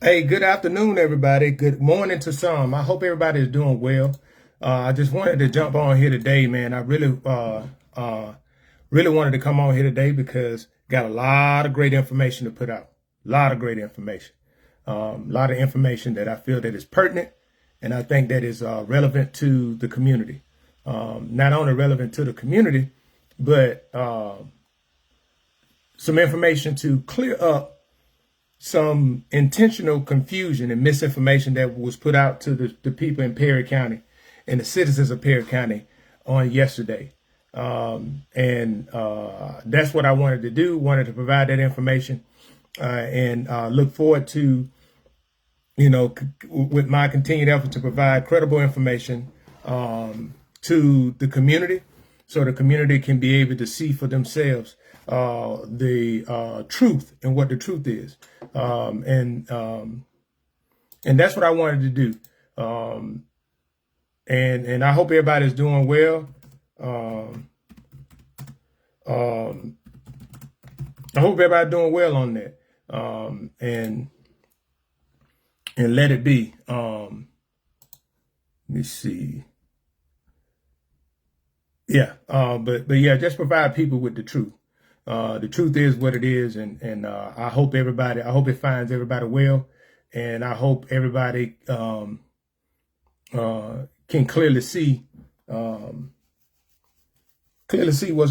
Hey, good afternoon, everybody. Good morning to some. I hope everybody is doing well. I just wanted to jump on here today, man. I really wanted to come on here today because got a lot of great information to put out. A lot of great information. A lot of information that I feel that is pertinent, and I think that is relevant to the community. Not only relevant to the community, but some information to clear up some intentional confusion and misinformation that was put out to the people in Perry County and the citizens of Perry County on yesterday. And that's what I wanted to do, wanted to provide that information and look forward to, with my continued effort to provide credible information to the community so the community can be able to see for themselves the truth and what the truth is. And that's what I wanted to do. And I hope everybody's doing well. I hope everybody's doing well on that. And let it be. Let me see. Yeah. But yeah, just provide people with the truth. The truth is what it is, and I hope it finds everybody well, and I hope everybody can clearly see what's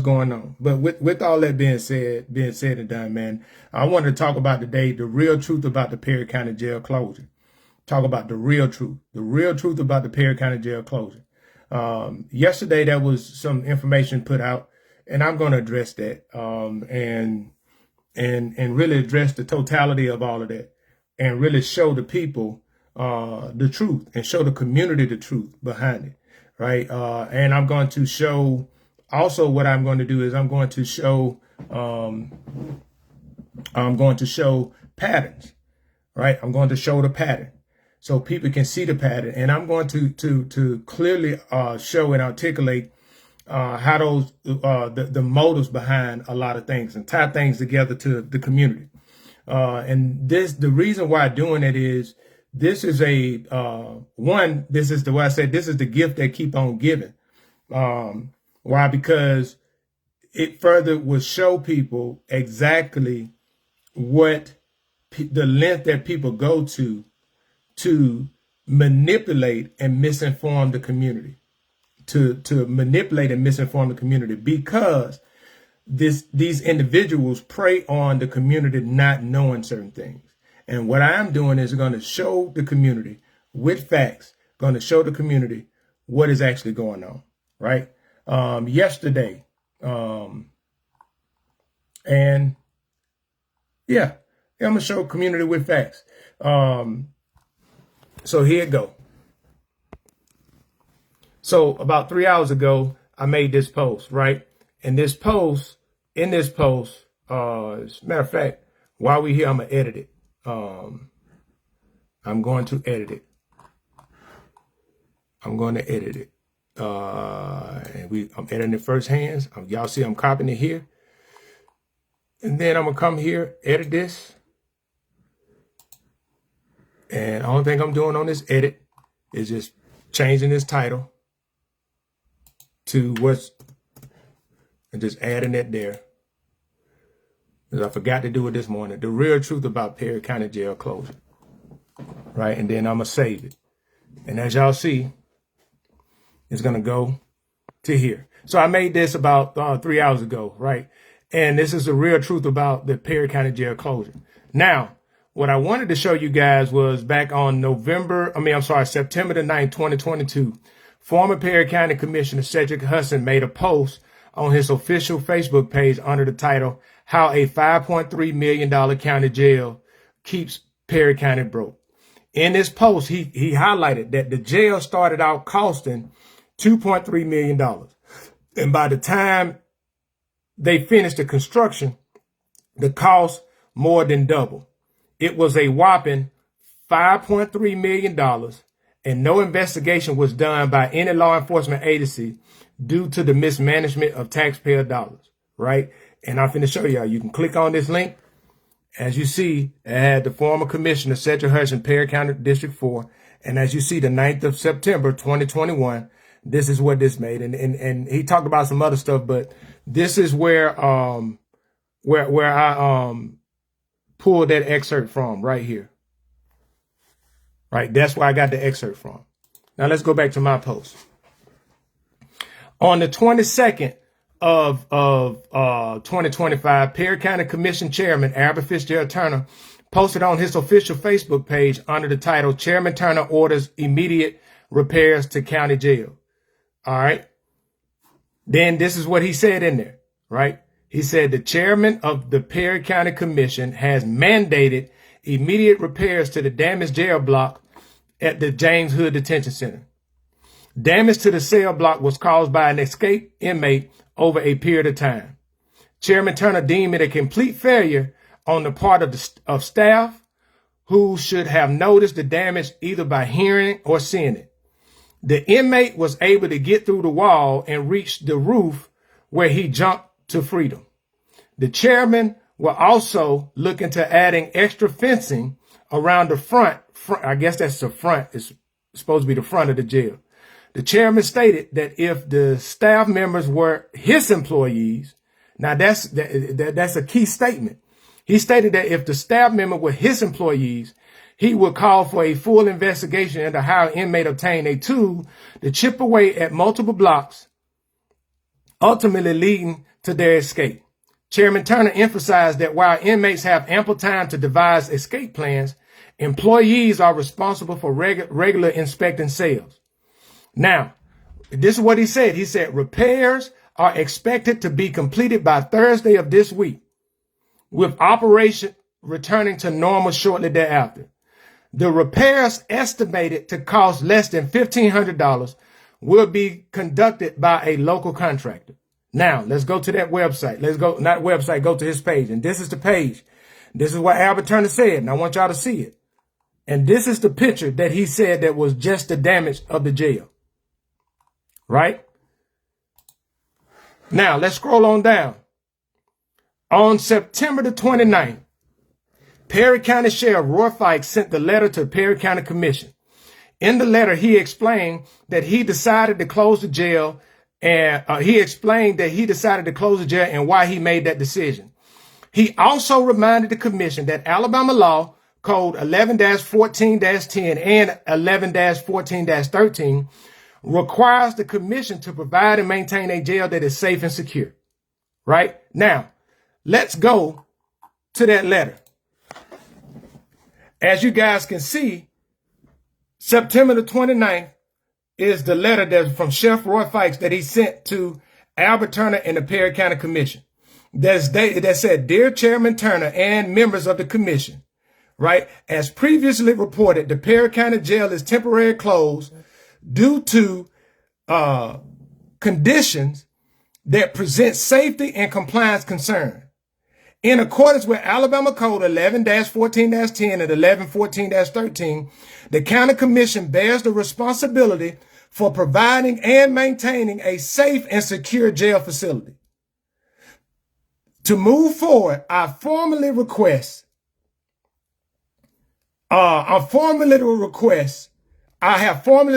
going on. But with all that being said and done, man, I wanted to talk about today the real truth about the Perry County Jail closure. Talk about the real truth about the Perry County Jail closure. Yesterday, there was some information put out, and I'm going to address that and really address the totality of all of that, and really show the people the truth and show the community the truth behind it, right? And I'm going to show also what I'm going to do is I'm going to show patterns, right? I'm going to show the pattern so people can see the pattern, and I'm going to clearly show and articulate how those the motives behind a lot of things and tie things together to the community. And the reason why I'm doing it is this is this is the way I said this is the gift that keep on giving. Why? Because it further will show people exactly what the length that people go to manipulate and misinform the community. To manipulate and misinform the community, because these individuals prey on the community not knowing certain things. And what I'm doing is going to show the community with facts, going to show the community what is actually going on, right? Yesterday, and yeah, I'm going to show community with facts. So here it go. So about 3 hours ago, I made this post, right? And in this post, as a matter of fact, while we're here, I'm going to edit it. I'm going to edit it. I'm editing it first hands. Y'all see I'm copying it here. And then I'm going to come here, edit this. And the only thing I'm doing on this edit is just changing this title to and just adding it there. Because I forgot to do it this morning. The real truth about Perry County Jail closure. Right? And then I'm going to save it. And as y'all see, it's going to go to here. So I made this about 3 hours ago, right? And this is the real truth about the Perry County Jail closure. Now, what I wanted to show you guys was back on September the 9th, 2022, former Perry County Commissioner Cedric Hudson made a post on his official Facebook page under the title, How a $5.3 Million County Jail Keeps Perry County Broke. In this post, he highlighted that the jail started out costing $2.3 million. And by the time they finished the construction, the cost more than doubled. It was a whopping $5.3 million, and no investigation was done by any law enforcement agency due to the mismanagement of taxpayer dollars, right? And I'm finna show y'all. You can click on this link, As you see, it had the former commissioner, Cedric Hudson, Perry County District 4. And as you see, the 9th of September, 2021, this is what this made. And he talked about some other stuff, but this is where I pulled that excerpt from right here. Right, that's where I got the excerpt from. Now let's go back to my post. On the 22nd of 2025, Perry County Commission Chairman Albert Fitzgerald Turner posted on his official Facebook page under the title, Chairman Turner orders immediate repairs to county jail. All right. Then this is what he said in there, right? He said the chairman of the Perry County Commission has mandated immediate repairs to the damaged jail block at the James Hood Detention Center. Damage to the cell block was caused by an escaped inmate over a period of time. Chairman Turner deemed it a complete failure on the part of staff who should have noticed the damage either by hearing or seeing it. The inmate was able to get through the wall and reach the roof where he jumped to freedom. The chairman will also look into adding extra fencing around the front. I guess that's the front. It's supposed to be the front of the jail. The chairman stated that if the staff members were his employees, now that's a key statement. He stated that if the staff member were his employees, he would call for a full investigation into how an inmate obtained a tool to chip away at multiple blocks, ultimately leading to their escape. Chairman Turner emphasized that while inmates have ample time to devise escape plans, employees are responsible for regular inspecting cells. Now, this is what he said. He said repairs are expected to be completed by Thursday of this week, with operation returning to normal shortly thereafter. The repairs, estimated to cost less than $1,500, will be conducted by a local contractor. Now, let's go to that website. Go to his page. And this is the page. This is what Albert Turner said, and I want y'all to see it. And this is the picture that he said that was just the damage of the jail. Right? Now, let's scroll on down. On September the 29th, Perry County Sheriff Roy Fikes sent the letter to Perry County Commission. In the letter, he explained that he decided to close the jail, and why he made that decision. He also reminded the commission that Alabama law code 11-14-10 and 11-14-13 requires the commission to provide and maintain a jail that is safe and secure. Right? Now, let's go to that letter. As you guys can see, September the 29th is the letter that's from Sheriff Roy Fikes that he sent to Albert Turner and the Perry County Commission. That said, Dear Chairman Turner and members of the commission, right? As previously reported, the Perry County Jail is temporarily closed due to conditions that present safety and compliance concerns. In accordance with Alabama Code 11-14-10 and 11-14-13, the County Commission bears the responsibility for providing and maintaining a safe and secure jail facility. To move forward, I have formally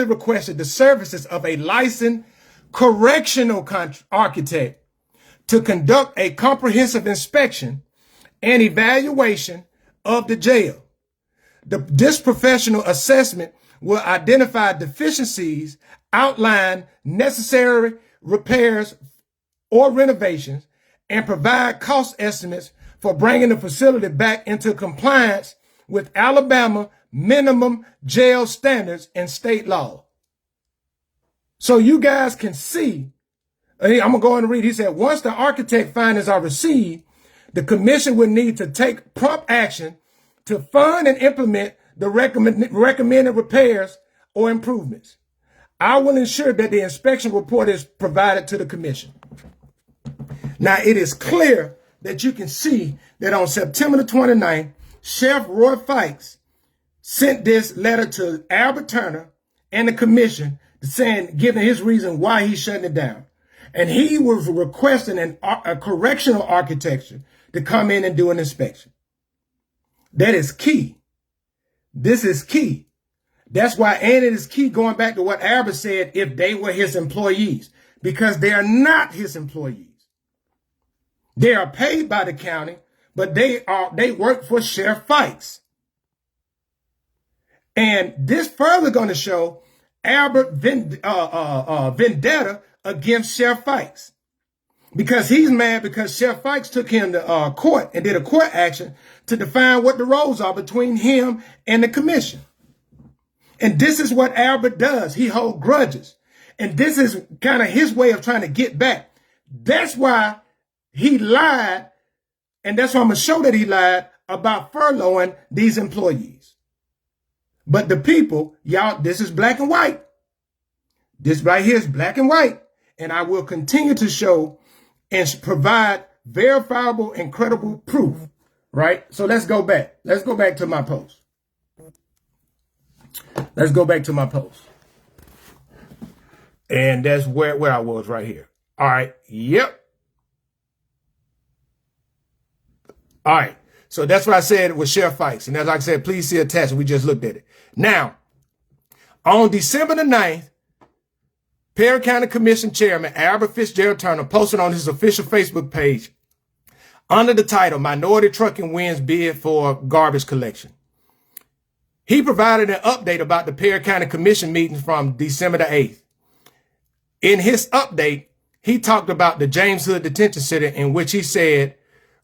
requested the services of a licensed correctional architect to conduct a comprehensive inspection and evaluation of the jail. This professional assessment will identify deficiencies, outline necessary repairs or renovations, and provide cost estimates for bringing the facility back into compliance with Alabama minimum jail standards and state law. So you guys can see, I'm going to go on and read. He said, once the architect findings are received, the commission will need to take prompt action to fund and implement the recommended repairs or improvements. I will ensure that the inspection report is provided to the commission. Now, it is clear that you can see that on September the 29th, Sheriff Roy Fikes sent this letter to Albert Turner and the commission saying, giving his reason why he's shutting it down. And he was requesting a correctional architecture to come in and do an inspection. That is key. This is key. That's why, and it is key going back to what Albert said, if they were his employees, because they are not his employees. They are paid by the county, but they work for Sheriff Fikes. And this further going to show Albert vendetta against Sheriff Fikes, because he's mad because Sheriff Fikes took him to court and did a court action to define what the roles are between him and the commission. And this is what Albert does. He holds grudges. And this is kind of his way of trying to get back. That's why he lied. And that's why I'm going to show that he lied about furloughing these employees. But the people, y'all, this is black and white. This right here is black and white. And I will continue to show and provide verifiable and credible proof. Right? So let's go back. Let's go back to my post. Let's go back to my post. And that's where I was right here. All right. Yep. All right. So that's what I said with Sheriff Fikes. And as I said, please see attached. We just looked at it. Now, on December the 9th, Perry County Commission Chairman Albert Fitzgerald Turner posted on his official Facebook page under the title, Minority Trucking Wins Bid for Garbage Collection. He provided an update about the Perry County Commission meeting from December the 8th. In his update, he talked about the James Hood Detention Center, in which he said,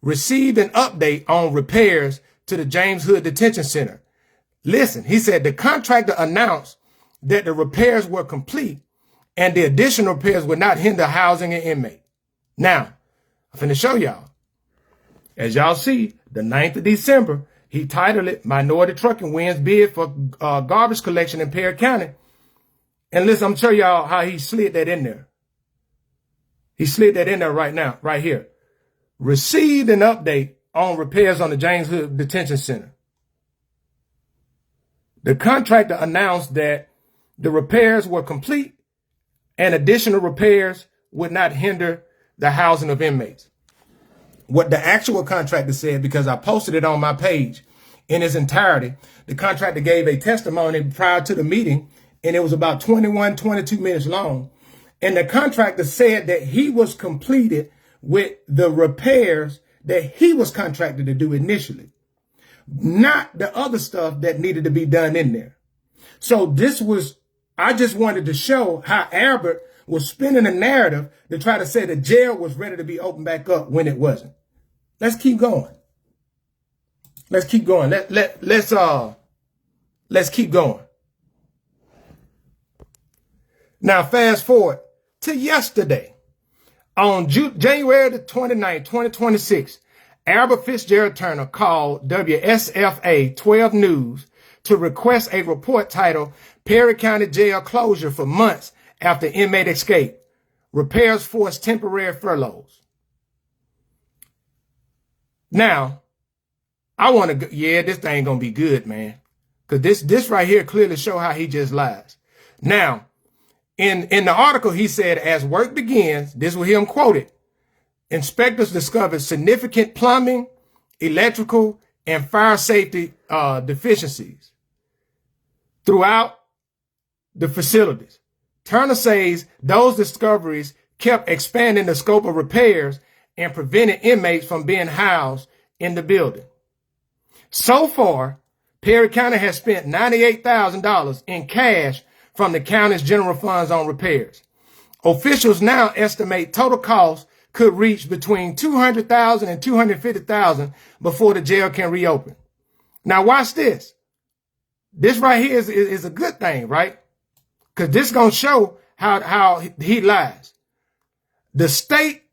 received an update on repairs to the James Hood Detention Center. Listen, he said the contractor announced that the repairs were complete and the additional repairs would not hinder housing an inmate. Now, I'm finna show y'all. As y'all see, the 9th of December, he titled it, Minority Trucking Wins Bid for Garbage Collection in Perry County. And listen, I'm going to show y'all how he slid that in there. He slid that in there right now, right here. Received an update on repairs on the James Hood Detention Center. The contractor announced that the repairs were complete and additional repairs would not hinder the housing of inmates. What the actual contractor said, because I posted it on my page in its entirety, the contractor gave a testimony prior to the meeting, and it was about 22 minutes long. And the contractor said that he was completed with the repairs that he was contracted to do initially, not the other stuff that needed to be done in there. So this was, I just wanted to show how Albert was spinning a narrative to try to say the jail was ready to be opened back up when it wasn't. Let's keep going. Let's keep going. Let's keep going. Now, fast forward to yesterday. On January the 29th, 2026, Albert Fitzgerald Turner called WSFA 12 News to request a report titled Perry County Jail Closure for Months After Inmate Escape. Repairs Force Temporary Furloughs. Now, I want to, this thing going to be good, man. Because this right here clearly show how he just lies. Now, in the article, he said, as work begins, this was him quoted, inspectors discovered significant plumbing, electrical, and fire safety deficiencies throughout the facilities. Turner says those discoveries kept expanding the scope of repairs and prevented inmates from being housed in the building. So far, Perry County has spent $98,000 in cash from the county's general funds on repairs. Officials now estimate total costs could reach between $200,000 and $250,000 before the jail can reopen. Now watch this. This right here is a good thing, right? Because this is going to show how he lies. The state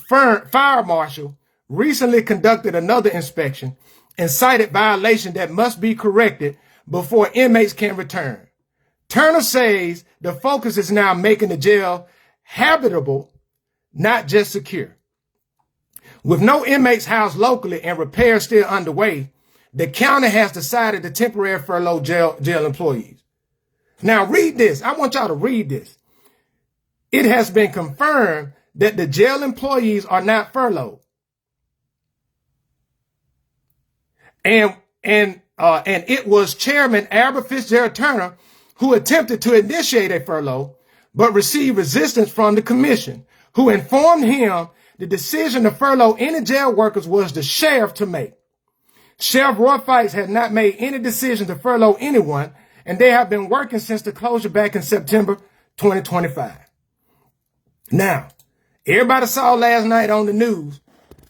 fire marshal recently conducted another inspection and cited violation that must be corrected before inmates can return. Turner says the focus is now making the jail habitable, not just secure. With no inmates housed locally and repairs still underway, the county has decided to temporarily furlough jail employees. Now read this. I want y'all to read this. It has been confirmed that the jail employees are not furloughed. And it was Chairman Albert Fitzgerald Turner who attempted to initiate a furlough, but received resistance from the commission, who informed him the decision to furlough any jail workers was the sheriff to make. Sheriff Roy Fikes had not made any decision to furlough anyone, and they have been working since the closure back in September 2025. Now, everybody saw last night on the news,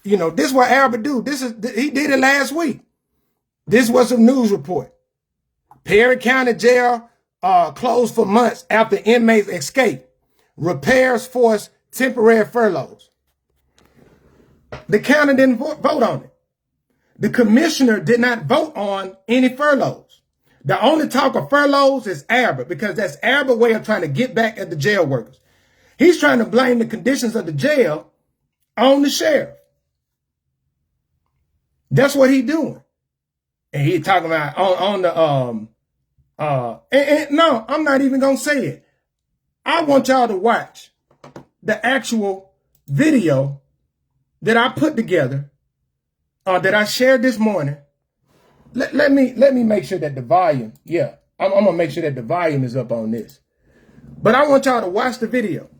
you know, this is what Albert do. He did it last week. This was a news report. Perry County Jail closed for months after inmates escape. Repairs force temporary furloughs. The county didn't vote on it. The commissioner did not vote on any furloughs. The only talk of furloughs is Albert, because that's Albert's way of trying to get back at the jail workers. He's trying to blame the conditions of the jail on the sheriff. That's what he's doing. And he talking about no, I'm not even going to say it. I want y'all to watch the actual video that I put together, that I shared this morning. Let me make sure that the volume, I'm going to make sure that the volume is up on this. But I want y'all to watch the video,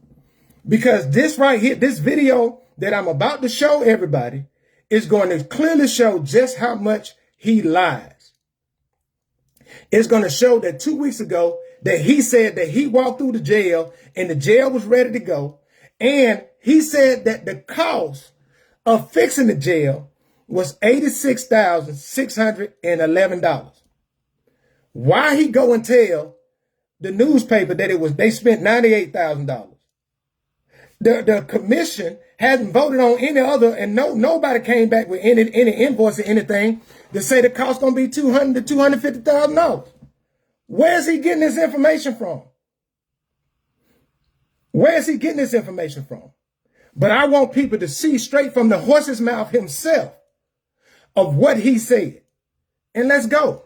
because this right here, this video that I'm about to show everybody is going to clearly show just how much he lies. It's going to show that 2 weeks ago that he said that he walked through the jail and the jail was ready to go. And he said that the cost of fixing the jail was $86,611. Why he go and tell the newspaper that they spent $98,000? The commission hasn't voted on any other, and nobody came back with any invoice or anything to say the cost gonna be $200,000 to $250,000. Where's he getting this information from? Where's he getting this information from? But I want people to see straight from the horse's mouth himself of what he said. And let's go.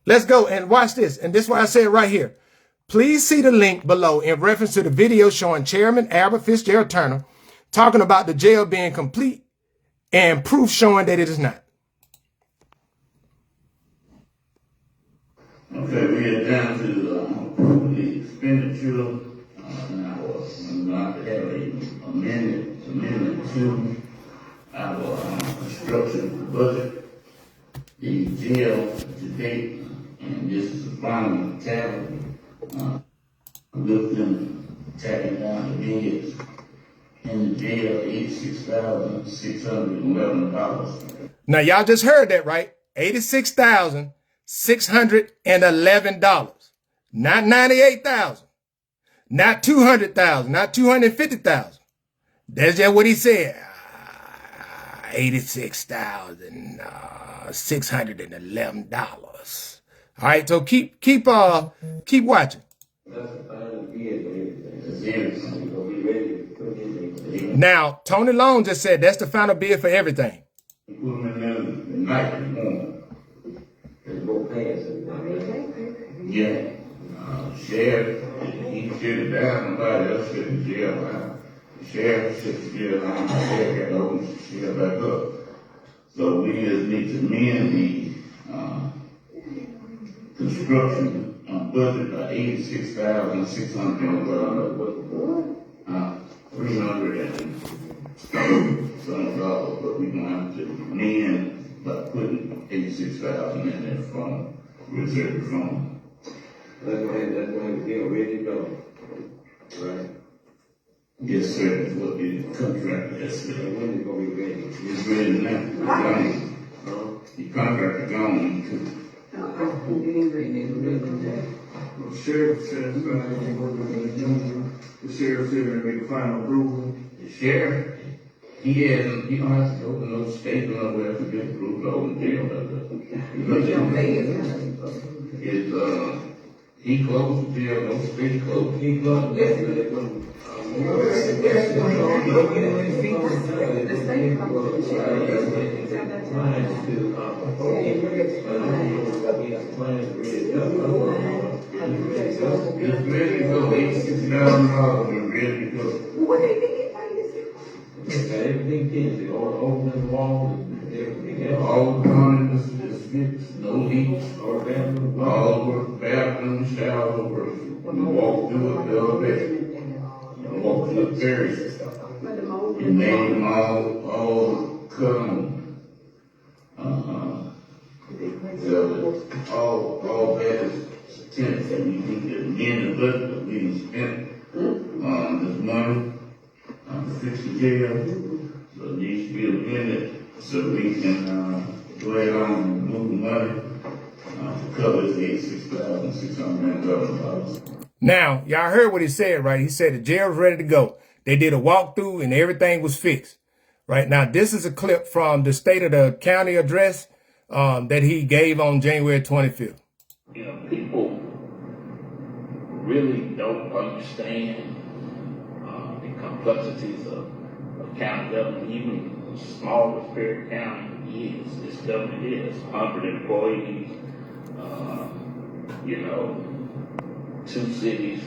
Let's go and watch this. And this is why I say it right here. Please see the link below in reference to the video showing Chairman Albert Fitzgerald Turner talking about the jail being complete and proof showing that it is not. Okay, we are down to the expenditure. Now, I'm going to have an amendment to our construction budget. The jail to date, and this is the final tally. Look them tagging down the bids in the jail, $86,611. Now y'all just heard that, right? $86,611. Not $98,000. Not $200,000. Not $250,000. That's just what he said. $86,611. All right, so keep watching. Now, Tony Long just said that's the final bid for everything. Yeah. Sheriff, he shut it down, nobody else shut the jail down. The sheriff shut the jail down, the sheriff got to open the jail back up. So we just need to amend the construction budget by $86,600, $300 but we're going to have to amend by putting $86,000 in there from reserve fund. That's why we get ready to go, right? Yes, sir. That's what the contract is. When is it going to be ready? It's ready now. The contract is gone too. The sheriff says the sheriff said to make a final approval. The sheriff, he don't have to open no statement or whatever to get approved to open jail. He closed the jail, no state closed. He closed the jail. It's ready to go. $86,000 and ready to go. What they did? Everything finished. All opening the wall, everything else. All heat, all the bathroom, shower, when you walk through it, the elevator, you walk through the stairs. You made them all cut them. All bad tenants that we think that me and the budget we done spent this money to fix the jail. So it needs to be amended so we can go ahead on and move the money to cover this $86,611. Now, y'all heard what he said, right? He said the jail was ready to go. They did a walkthrough and everything was fixed. Right now, this is a clip from the State of the County address that he gave on January 25th. You know, people really don't understand the complexities of county government. Even small as Perry County is, this government is 100 employees. You know, 2 cities.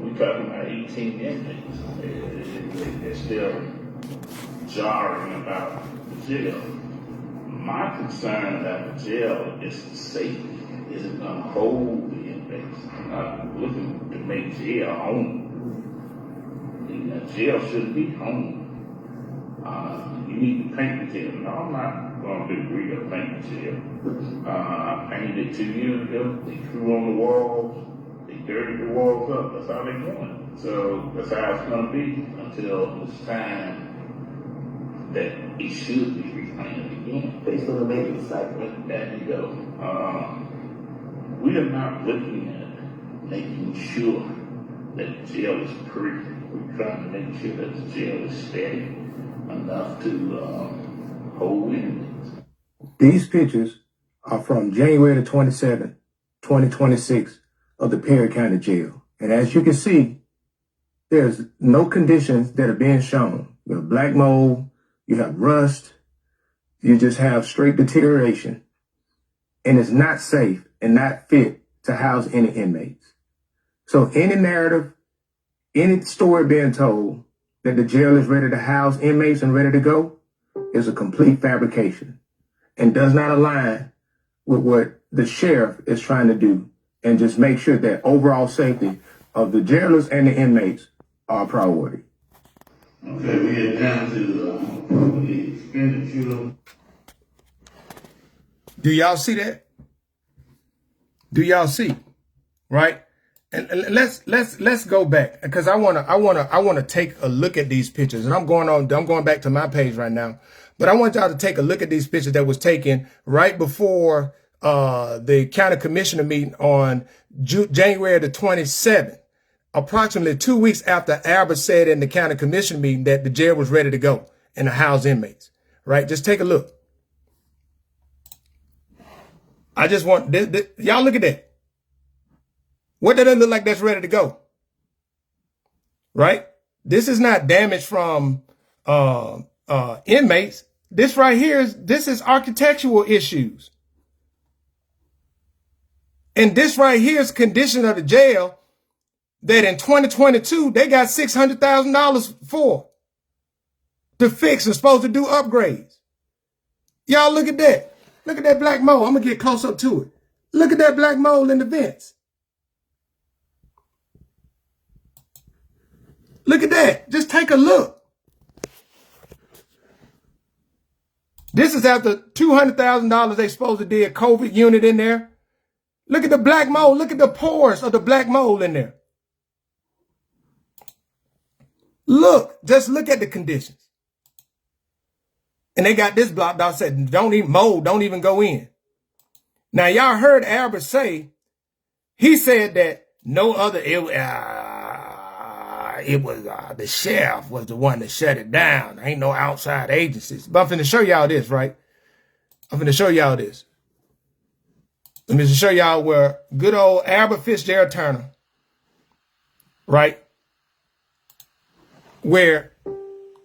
We talking about 18 inmates. They're still jarring about the jail. My concern about the jail is the safety. Is it going to hold the inmates? I'm not looking to make jail home. Jail shouldn't be home. You need to paint the jail. No, I'm not going to agree to paint the jail. I painted it 2 years ago. They drew on the walls. They dirtied the walls up. That's how they're doing. So that's how it's going to be until it's time that it should be repainted again. Based on the maintenance cycle. There you go. We are not looking at making sure that the jail is pretty. We're trying to make sure that the jail is steady enough to hold inmates. These pictures are from January the 27th, 2026 of the Perry County Jail. And as you can see, there's no conditions that are being shown. You have black mold, you have rust, you just have straight deterioration. And it's not safe and not fit to house any inmates. So any narrative, any story being told that the jail is ready to house inmates and ready to go is a complete fabrication and does not align with what the sheriff is trying to do and just make sure that overall safety of the jailers and the inmates are a priority. Okay, we are down to the expenditure. Do y'all see that? Do y'all see? Right? And let's go back because I wanna take a look at these pictures. And I'm going back to my page right now. But I want y'all to take a look at these pictures that was taken right before the county commissioner meeting on January the 27th, approximately 2 weeks after Albert said in the county commission meeting that the jail was ready to go and to house inmates. Right? Just take a look. I just want y'all look at that. What does it look like that's ready to go? Right? This is not damage from inmates. This right here is architectural issues. And this right here is condition of the jail that in 2022 they got $600,000 for to fix and supposed to do upgrades. Y'all look at that. Look at that black mold. I'm gonna get close up to it. Look at that black mold in the vents. Look at that. Just take a look. This is after $200,000 they supposed to do a COVID unit in there. Look at the black mold. Look at the pores of the black mold in there. Look, just look at the conditions. And they got this blocked out, said, don't even mold, don't even go in. Now, y'all heard Albert say, he said that no other, it was the sheriff was the one that shut it down. There ain't no outside agencies. But I'm finna show y'all this, right? I'm finna show y'all this. Let me just show y'all where good old Albert Fitzgerald Turner, right? Where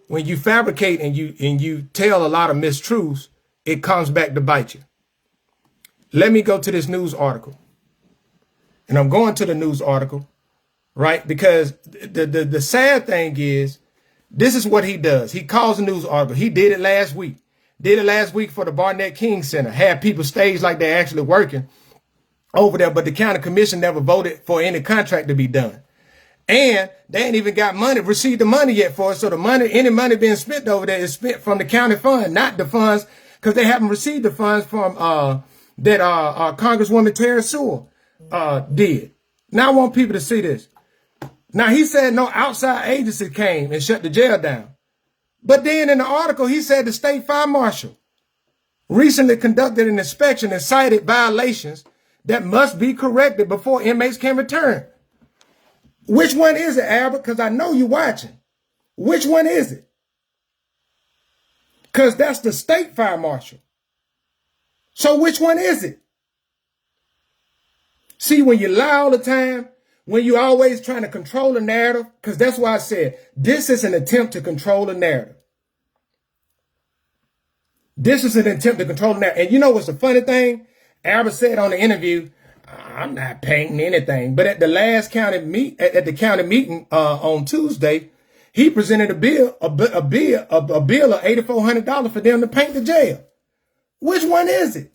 when you fabricate and you tell a lot of mistruths, it comes back to bite you. Let me go to this news article. And I'm going to the news article, right? Because the sad thing is, this is what he does. He calls a news article. He did it last week. Did it last week for the Barnett King Center. Had people staged like they're actually working over there, but the county commission never voted for any contract to be done. And they ain't even got money, received the money yet for it. So the money, any money being spent over there is spent from the county fund, not the funds, because they haven't received the funds from that Congresswoman Terry Sewell did. Now I want people to see this. Now he said no outside agency came and shut the jail down. But then in the article, he said the state fire marshal recently conducted an inspection and cited violations that must be corrected before inmates can return. Which one is it, Albert? Because I know you're watching. Which one is it? Because that's the state fire marshal. So which one is it? See, when you lie all the time, when you're always trying to control the narrative, because that's why I said this is an attempt to control the narrative. This is an attempt to control the narrative. And you know what's the funny thing? Albert said on the interview, I'm not painting anything. But at the last county meeting on Tuesday, he presented a bill of $8,400 for them to paint the jail. Which one is it?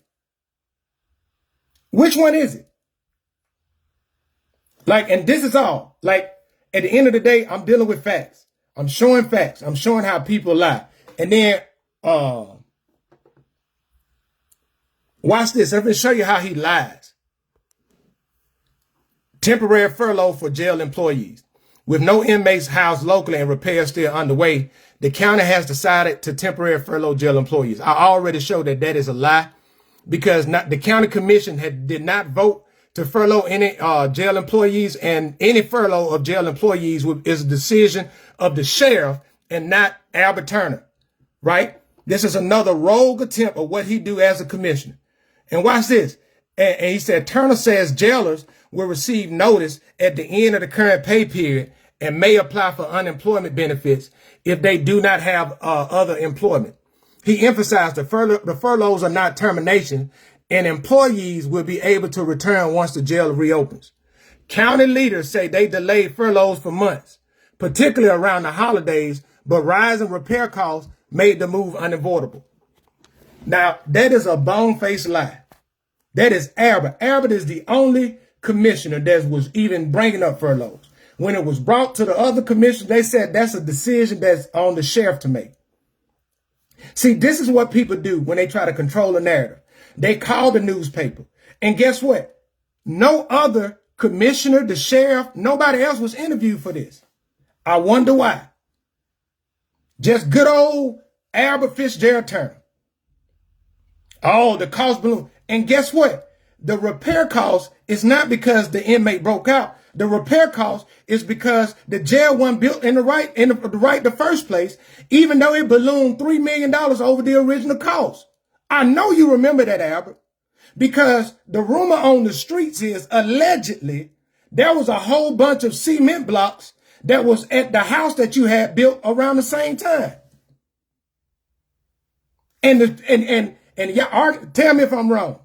Which one is it? Like, and this is all. Like, at the end of the day, I'm dealing with facts. I'm showing facts. I'm showing how people lie. And then, watch this. I'm going to show you how he lies. Temporary furlough for jail employees. With no inmates housed locally and repairs still underway, the county has decided to temporarily furlough jail employees. I already showed that is a lie because the county commission did not vote to furlough any jail employees, and any furlough of jail employees is a decision of the sheriff and not Albert Turner, right? This is another rogue attempt of what he do as a commissioner. And watch this. And he said, Turner says jailers will receive notice at the end of the current pay period and may apply for unemployment benefits if they do not have other employment. He emphasized the furloughs are not termination, and employees will be able to return once the jail reopens. County leaders say they delayed furloughs for months, particularly around the holidays, but rising repair costs made the move unavoidable. Now, that is a bone-faced lie. That is Albert. Albert is the only commissioner that was even bringing up furloughs. When it was brought to the other commissioners, they said that's a decision that's on the sheriff to make. See, this is what people do when they try to control the narrative. They call the newspaper. And guess what? No other commissioner, the sheriff, nobody else was interviewed for this. I wonder why. Just good old Albert Fitzgerald Turner. Oh, the cost balloon. And guess what? The repair cost is not because the inmate broke out. The repair cost is because the jail wasn't built in the right the first place, even though it ballooned $3 million over the original cost. I know you remember that, Albert, because the rumor on the streets is allegedly there was a whole bunch of cement blocks that was at the house that you had built around the same time. And y'all tell me if I'm wrong,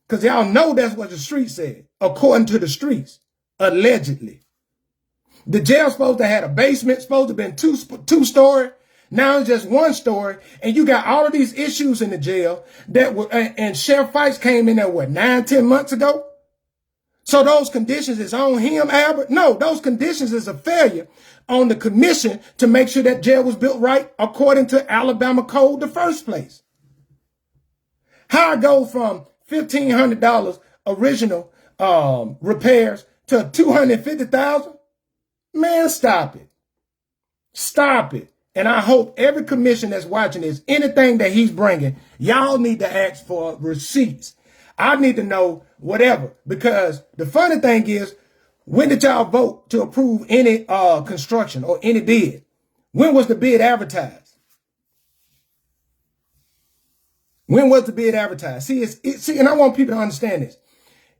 because y'all know that's what the street said, according to the streets, allegedly. The jail supposed to have a basement, supposed to have been two-story. Now it's just one story, and you got all of these issues in the jail that were, and Sheriff Fikes came in there, 9-10 months ago? So those conditions is on him, Albert? No, those conditions is a failure on the commission to make sure that jail was built right according to Alabama code the first place. How I go from $1,500 original repairs to $250,000? Man, stop it. Stop it. And I hope every commission that's watching this, anything that he's bringing, y'all need to ask for receipts. I need to know whatever, because the funny thing is, when did y'all vote to approve any construction or any bid? When was the bid advertised? When was the bid advertised? See, and I want people to understand this.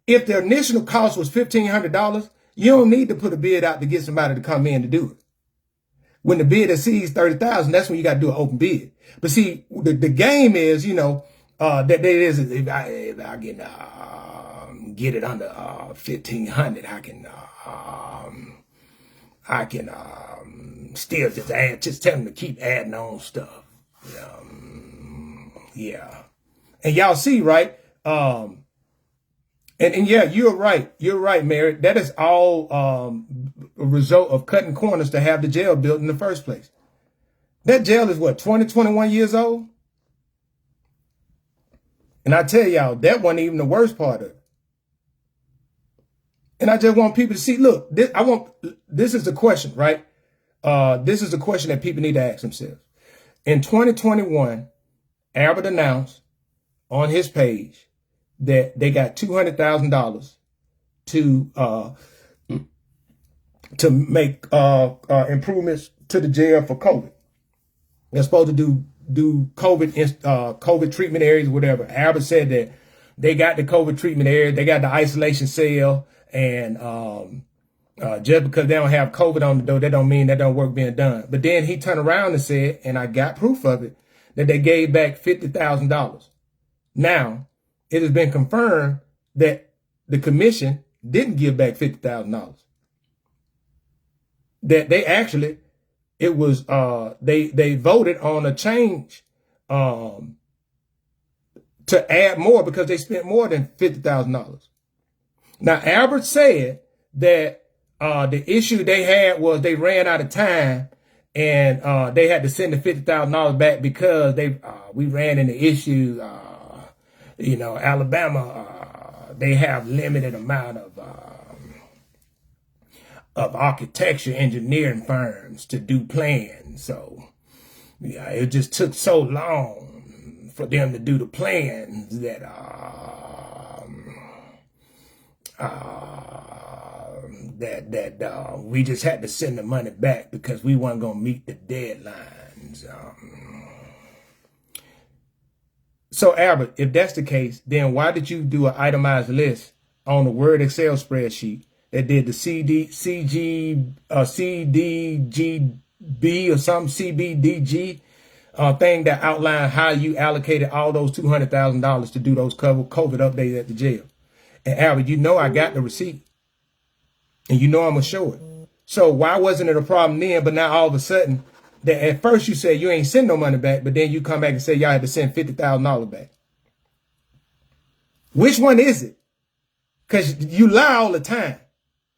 If the initial cost was $1,500, you don't need to put a bid out to get somebody to come in to do it. When the bid exceeds $30,000, that's when you got to do an open bid. But see, the game is, that there is, if I can get it under $1,500, I can still just tell them to keep adding on stuff. Yeah. And y'all see, right? And yeah, you're right. You're right, Mary. That is all a result of cutting corners to have the jail built in the first place. That jail is what, 20, 21 years old? And I tell y'all, that wasn't even the worst part of it. And I just want people to see, look, this is the question, right? This is a question that people need to ask themselves. In 2021, Albert announced on his page that they got $200,000 to make improvements to the jail for COVID. They're supposed to do COVID treatment areas, whatever. Albert said that they got the COVID treatment area, they got the isolation cell, and just because they don't have COVID on the door, that don't mean that don't work being done. But then he turned around and said, and I got proof of it, that they gave back $50,000. Now, it has been confirmed that the commission didn't give back $50,000. That they actually, it was, they voted on a change to add more because they spent more than $50,000. Now, Albert said that the issue they had was they ran out of time and they had to send the $50,000 back because we ran into issues. Alabama, they have limited amount of architecture engineering firms to do plans. So, yeah, it just took so long for them to do the plans that we just had to send the money back because we weren't going to meet the deadlines. So, Albert, if that's the case, then why did you do an itemized list on the Word Excel spreadsheet that did the CDGB or something, CBDG thing that outlined how you allocated all those $200,000 to do those COVID updates at the jail? And Albert, you know I got the receipt. And you know I'm going to show it. So why wasn't it a problem then, but now all of a sudden, that at first you said you ain't send no money back, but then you come back and say y'all had to send $50,000 back? Which one is it? Because you lie all the time.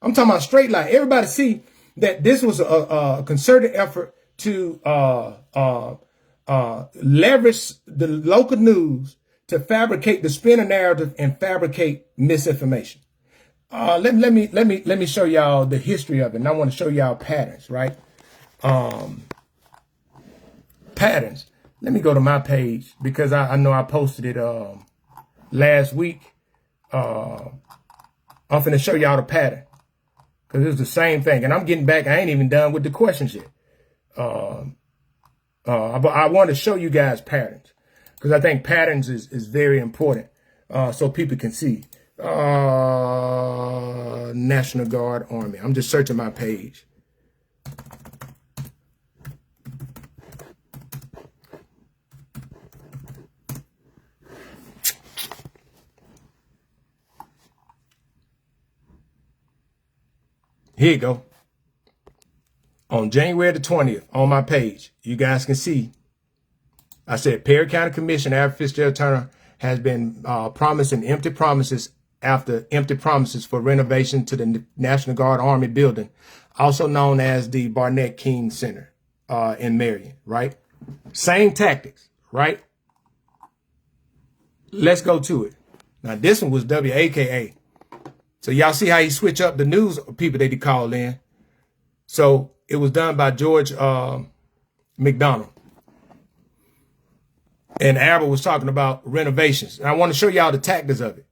I'm talking about straight lie. Everybody see that this was a concerted effort to leverage the local news to fabricate the spin of narrative and fabricate misinformation. Let me show y'all the history of it, and I want to show y'all patterns, right? Patterns. Let me go to my page because I know I posted it last week. I'm finna show y'all the pattern because it's the same thing, and I'm getting back. I ain't even done with the questions yet. But I want to show you guys patterns because I think patterns is very important so people can see. National Guard Army. I'm just searching my page. Here you go. On January the 20th, on my page, you guys can see, I said Perry County Commissioner Albert Fitzgerald Turner has been promising empty promises after empty promises for renovation to the National Guard Army building, also known as the Barnett King Center in Marion, right? Same tactics, right? Let's go to it. Now, this one was WAKA. So y'all see how he switch up the news people that he called in. So it was done by George McDonald. And Albert was talking about renovations. And I want to show y'all the tactics of it.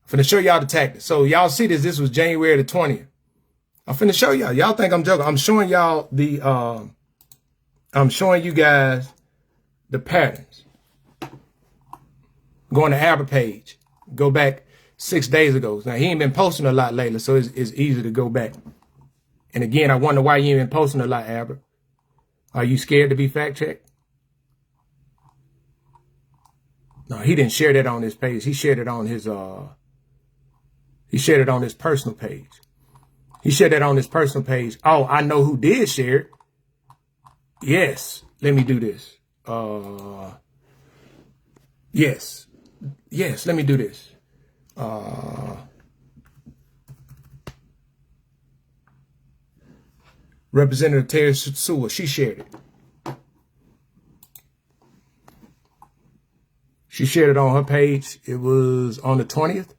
I'm finna show y'all the tactics. So y'all see this. This was January the 20th. I'm finna show y'all. Y'all think I'm joking. I'm showing y'all the, I'm showing you guys the patterns. Go on the Albert page. Go back 6 days ago. Now, he ain't been posting a lot lately, so it's easy to go back. And again, I wonder why you ain't been posting a lot, Albert. Are you scared to be fact-checked? No, he didn't share that on his page. He shared it on his personal page. He shared that on his personal page. Oh, I know who did share it. Yes. Let me do this. Yes. Yes, let me do this. Representative Terry Sewell, she shared it. She shared it on her page. It was on the 20th.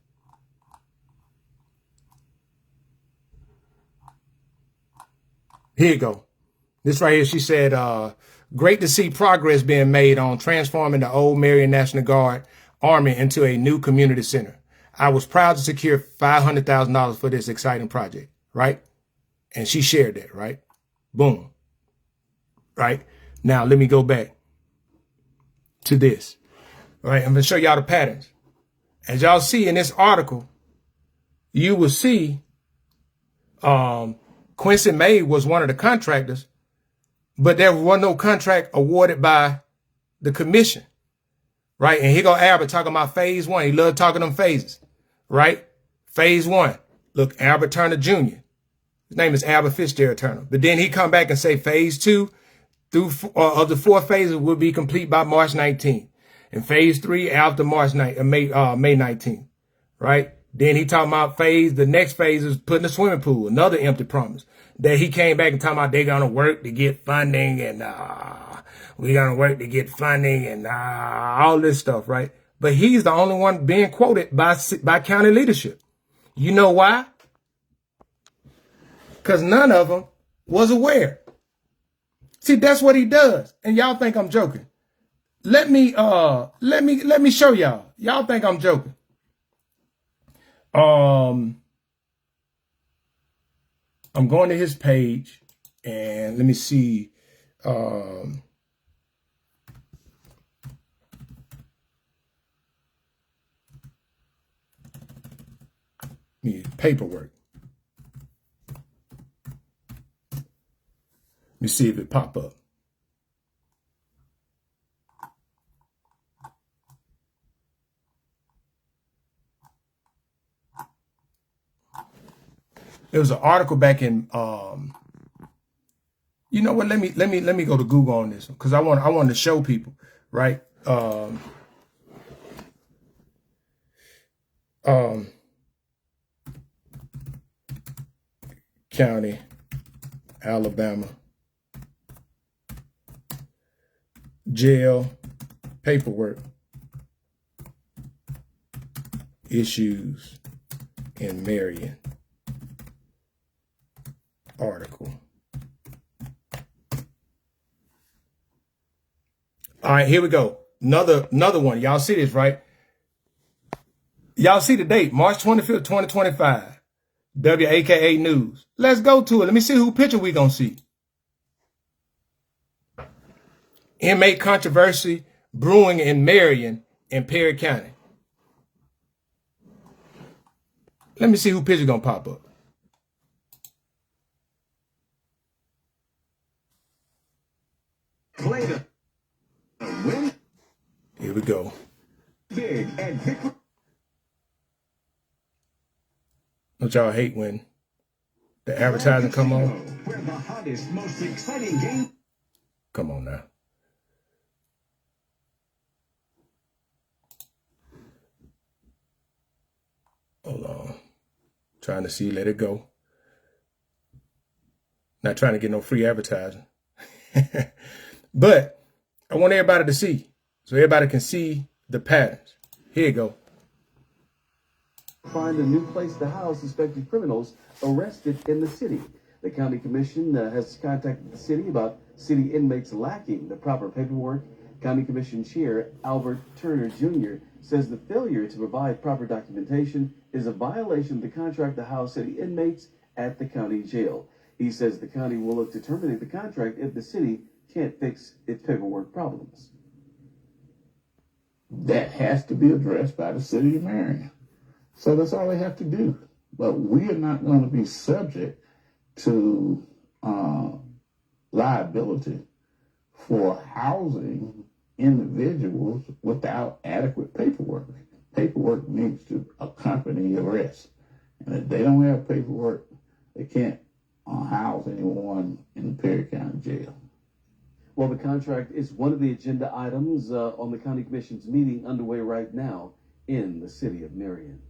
Here you go. This right here, she said, great to see progress being made on transforming the old Marion National Guard Army into a new community center. I was proud to secure $500,000 for this exciting project, right? And she shared that, right? Boom. Right? Now, let me go back to this. All right, I'm going to show y'all the patterns. As y'all see in this article, you will see Quincy May was one of the contractors, but there was no contract awarded by the commission, right? And here go Albert talking about phase one. He loved talking them phases, right? Phase one. Look, Albert Turner Jr. His name is Albert Fitzgerald Turner. But then he come back and say phase two through of the 4 phases will be complete by March 19th. And phase 3 after May 19th, right? Then he talking about the next phase is putting a swimming pool, another empty promise. That he came back and talking about they're going to work to get funding and we're going to work to get funding and all this stuff, right? But he's the only one being quoted by county leadership. You know why? Because none of them was aware. See, that's what he does. And y'all think I'm joking. Let me show y'all. Y'all think I'm joking. I'm going to his page and let me see. Paperwork. Let me see if it pop up. There was an article back in, you know what? Let me go to Google on this because I want to show people, right? County, Alabama, jail, paperwork, issues in Marion. Article. All right, here we go. Another one. Y'all see this, right? Y'all see the date, March 25th, 2025. WAKA News. Let's go to it. Let me see who picture we gonna see. Inmate controversy brewing in Marion and Perry County. Let me see who picture gonna pop up. Later. Here we go. Big and Don't y'all hate when the advertising come on? Where the hottest, most exciting game. Come on now. Hold on. Trying to see, let it go. Not trying to get no free advertising. But I want everybody to see. So everybody can see the patterns. Here you go. Find a new place to house suspected criminals arrested in the city. The county commission has contacted the city about city inmates lacking the proper paperwork. County Commission Chair Albert Turner Jr. says the failure to provide proper documentation is a violation of the contract to house city inmates at the county jail. He says the county will look to terminate the contract if the city can't fix its paperwork problems. That has to be addressed by the city of Marion. So that's all they have to do. But we are not going to be subject to liability for housing individuals without adequate paperwork. Paperwork needs to accompany arrest. And if they don't have paperwork, they can't house anyone in the Perry County Jail. Well, the contract is one of the agenda items on the county commission's meeting underway right now in the city of Marion.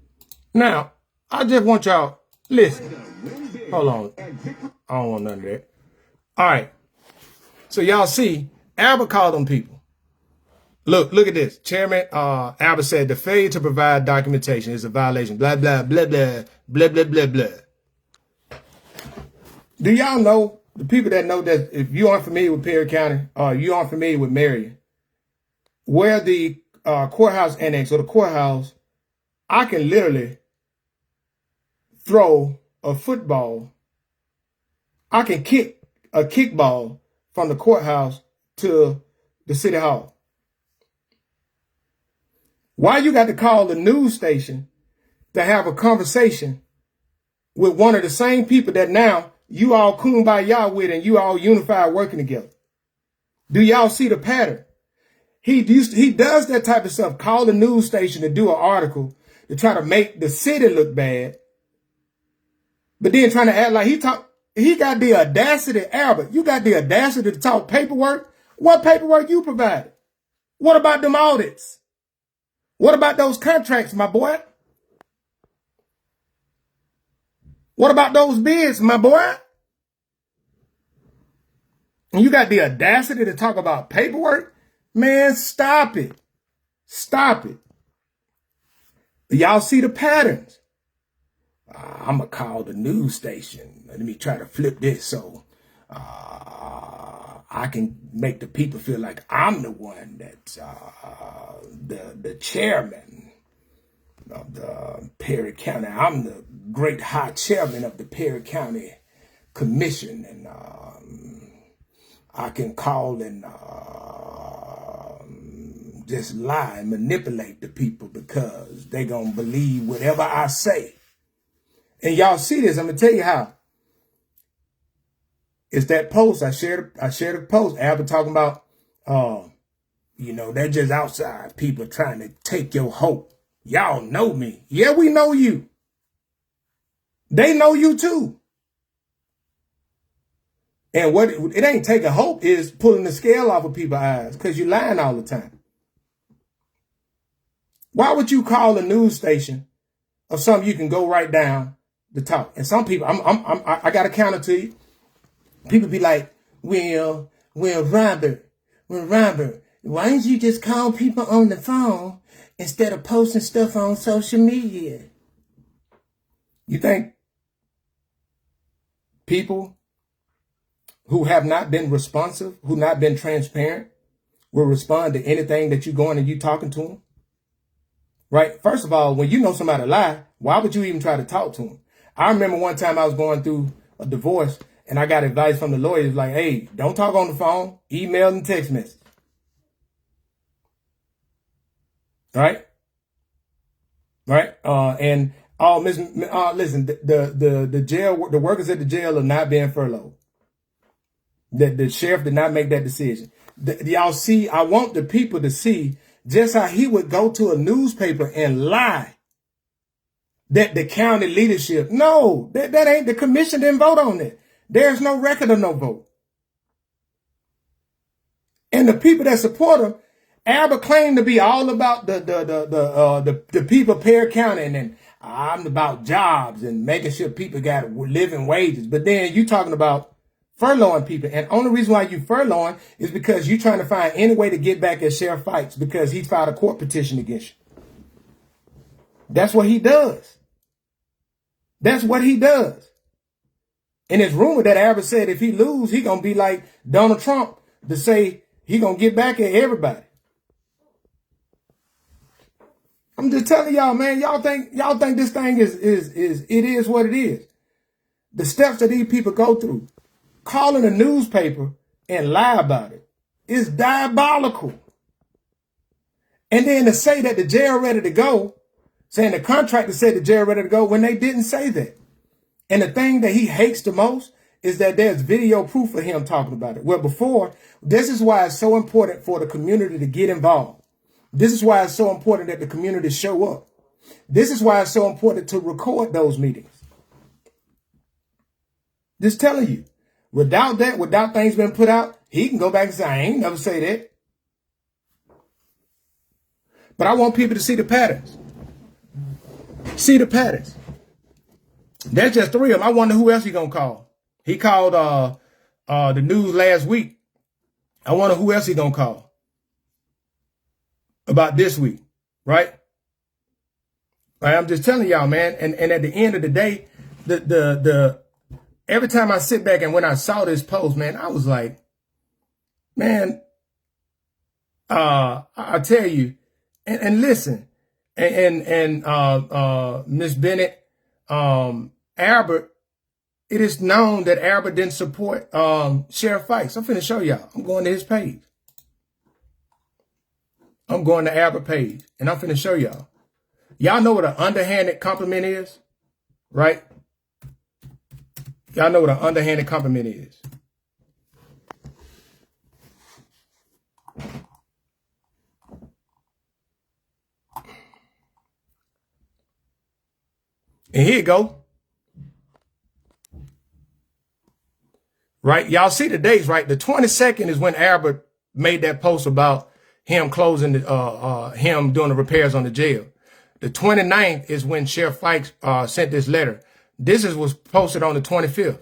Now, I just want y'all, listen. Win big Hold on. at Victory. I don't want none of that. All right. So y'all see, Albert called them people. Look at this. Chairman Albert said the failure to provide documentation is a violation. Blah, blah, blah, blah, blah, blah, blah, blah. Do y'all know, the people that know that if you aren't familiar with Perry County or you aren't familiar with Marion, where the courthouse annex or the courthouse, I can literally throw a football. I can kick a kickball from the courthouse to the city hall. Why you got to call the news station to have a conversation with one of the same people that now you all kumbaya with and you all unified working together? Do y'all see the pattern? He does that type of stuff, call the news station to do an article to try to make the city look bad, but then trying to act like he got the audacity, Albert, you got the audacity to talk paperwork. What paperwork you provided? What about them audits? What about those contracts, my boy? What about those bids, my boy? And you got the audacity to talk about paperwork? Man, stop it. Stop it. Y'all see the patterns. I'm going to call the news station. Let me try to flip this so I can make the people feel like I'm the one that's the chairman of the Perry County. I'm the great high chairman of the Perry County Commission, and I can call and just lie and manipulate the people because they gonna believe whatever I say. And y'all see this. I'm gonna tell you how. It's that post I shared a post. Albert talking about, they're just outside people trying to take your hope. Y'all know me. Yeah, we know you. They know you too. And what it ain't taking hope is pulling the scale off of people's eyes because you're lying all the time. Why would you call a news station of something you can go right down the talk? And some people, I got to counter to you. People be like, well, Robert, why don't you just call people on the phone instead of posting stuff on social media? You think people who have not been responsive, who not been transparent, will respond to anything that you going and you talking to them? Right? First of all, when you know somebody lie, why would you even try to talk to them? I remember one time I was going through a divorce and I got advice from the lawyers like, hey, don't talk on the phone, email and text message. Right? Right? Listen, the jail, the workers at the jail are not being furloughed. The sheriff did not make that decision. Y'all see, I want the people to see just how he would go to a newspaper and lie that the county leadership, no, that ain't, the commission didn't vote on it. There's no record of no vote. And the people that support him, Albert claimed to be all about the people of Perry County, and then I'm about jobs and making sure people got living wages. But then you talking about furloughing people. And only reason why you furloughing is because you're trying to find any way to get back at Sheriff Fikes because he filed a court petition against you. That's what he does. That's what he does. And it's rumored that Albert said if he lose, he going to be like Donald Trump to say he going to get back at everybody. I'm just telling y'all, man, y'all think this thing is what it is. The steps that these people go through, calling a newspaper and lie about it, is diabolical. And then to say that the jail ready to go, saying the contractor said the jail ready to go when they didn't say that. And the thing that he hates the most is that there's video proof of him talking about it. Well, before, this is why it's so important for the community to get involved. This is why it's so important that the community show up. This is why it's so important to record those meetings. Just telling you, without that, without things being put out, He can go back and say, I ain't never say that. But I want people to see the patterns. See the patterns. There's just 3 of them. I wonder who else he gonna call. He called the news last week. I wonder who else he gonna call about this week, right? I'm just telling y'all, man. And at the end of the day, the every time I sit back and when I saw this post, man, I was like, man, I tell you, and listen, and Miss Bennett, Albert, it is known that Albert didn't support Sheriff Fikes. I'm finna show y'all. I'm going to his page. I'm going to Albert page, and I'm finna show y'all. Y'all know what an underhanded compliment is, right? Y'all know what an underhanded compliment is. And here you go. Right? Y'all see the dates, right? The 22nd is when Albert made that post about him closing, him doing the repairs on the jail. The 29th is when Sheriff Fikes sent this letter. This was posted on the 25th.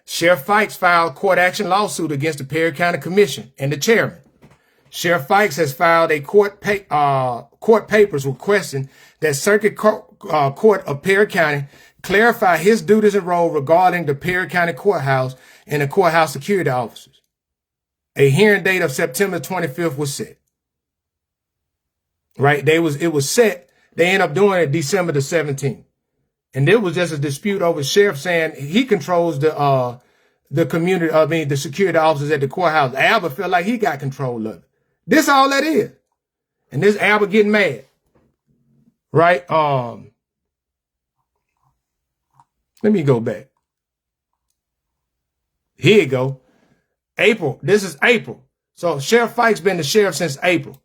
Sheriff Fikes filed court action lawsuit against the Perry County Commission and the chairman. Sheriff Fikes has filed a court papers requesting that Circuit Court of Perry County clarify his duties and role regarding the Perry County Courthouse and the courthouse security officers. A hearing date of September 25th was set. Right? It was set. They ended up doing it December the 17th. And there was just a dispute over sheriff saying he controls the community, the security officers at the courthouse. Albert felt like he got control of it. This all that is. And this Albert getting mad. Right? Let me go back. Here you go. April. This is April. So Sheriff Fikes been the sheriff since April.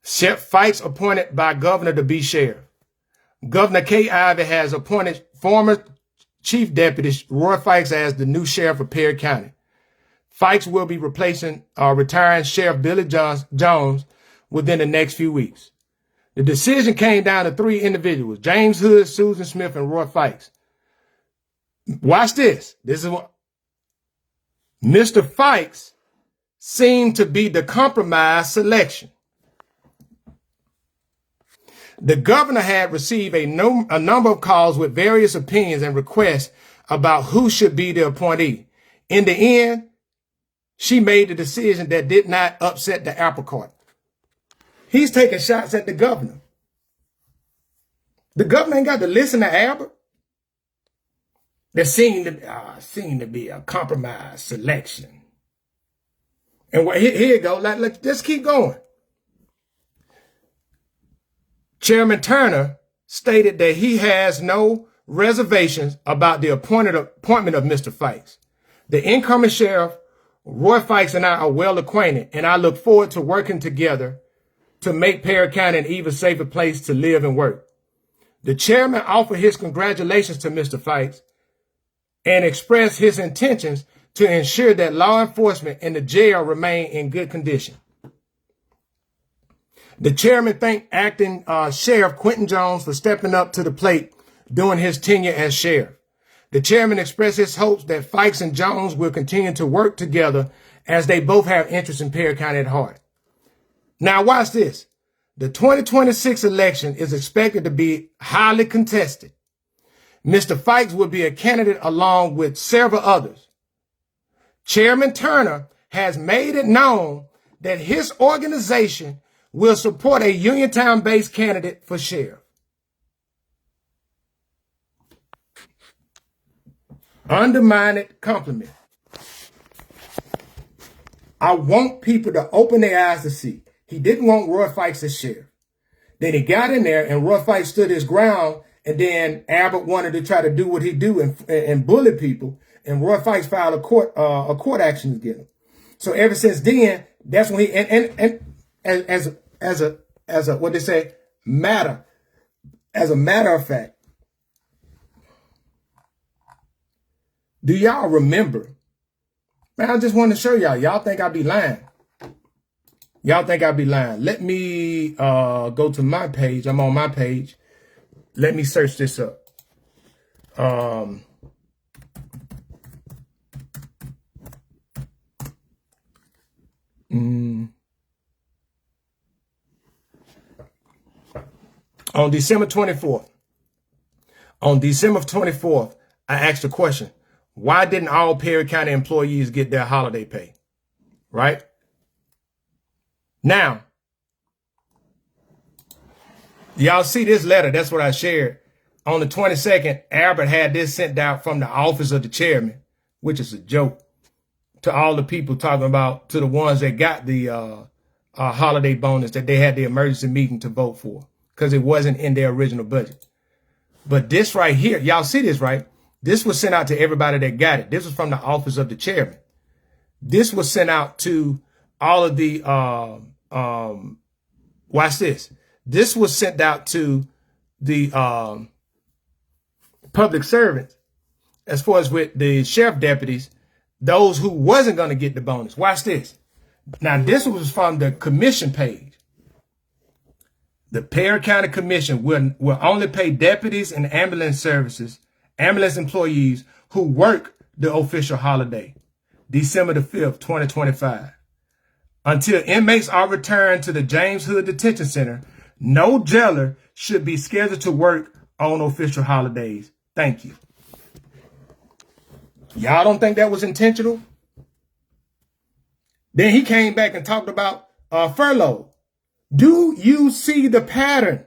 Sheriff Fikes appointed by governor to be sheriff. Governor Kay Ivey has appointed former chief deputy Roy Fikes as the new sheriff of Perry County. Fikes will be replacing retiring Sheriff Billy Jones within the next few weeks. The decision came down to 3 individuals, James Hood, Susan Smith, and Roy Fikes. Watch this. This is what Mr. Fikes seemed to be the compromise selection. The governor had received a number of calls with various opinions and requests about who should be the appointee. In the end, she made the decision that did not upset the apple cart. He's taking shots at the governor. The governor ain't got to listen to Albert. There seemed to be a compromise selection. And here you go. Let's just keep going. Chairman Turner stated that he has no reservations about the appointment of Mr. Fikes. The incoming sheriff, Roy Fikes, and I are well acquainted, and I look forward to working together to make Perry County an even safer place to live and work. The chairman offered his congratulations to Mr. Fikes and expressed his intentions to ensure that law enforcement and the jail remain in good condition. The chairman thanked acting Sheriff Quentin Jones for stepping up to the plate during his tenure as sheriff. The chairman expressed his hopes that Fikes and Jones will continue to work together as they both have interest in Perry County at heart. Now watch this. The 2026 election is expected to be highly contested. Mr. Fikes will be a candidate along with several others. Chairman Turner has made it known that his organization will support a Uniontown-based candidate for sheriff. Undermined compliment. I want people to open their eyes to see. He didn't want Roy Fikes as sheriff. Then he got in there and Roy Fikes stood his ground, and then Albert wanted to try to do what he do and bully people, and Roy Fikes filed a court action against him. So ever since then, that's when he as a what they say as a matter of fact, do y'all remember Man, I just want to show y'all. Y'all think I be lying. Y'all think I be lying. Let me go to my page. I'm on my page. Let me search this up. On December 24th, I asked a question. Why didn't all Perry County employees get their holiday pay? Right? Now, y'all see this letter. That's what I shared. On the 22nd, Albert had this sent out from the office of the chairman, which is a joke, to all the people talking about, to the ones that got the holiday bonus that they had the emergency meeting to vote for because it wasn't in their original budget. But this right here, y'all see this, right? This was sent out to everybody that got it. This was from the office of the chairman. This was sent out to all of the, watch this. This was sent out to the public servants, as far as with the sheriff deputies, those who wasn't going to get the bonus. Watch this. Now, this was from the commission page. The Perry County Commission will only pay deputies and ambulance employees who work the official holiday, December the 5th, 2025. Until inmates are returned to the James Hood Detention Center, no jailer should be scheduled to work on official holidays. Thank you. Y'all don't think that was intentional? Then he came back and talked about furlough. Do you see the pattern?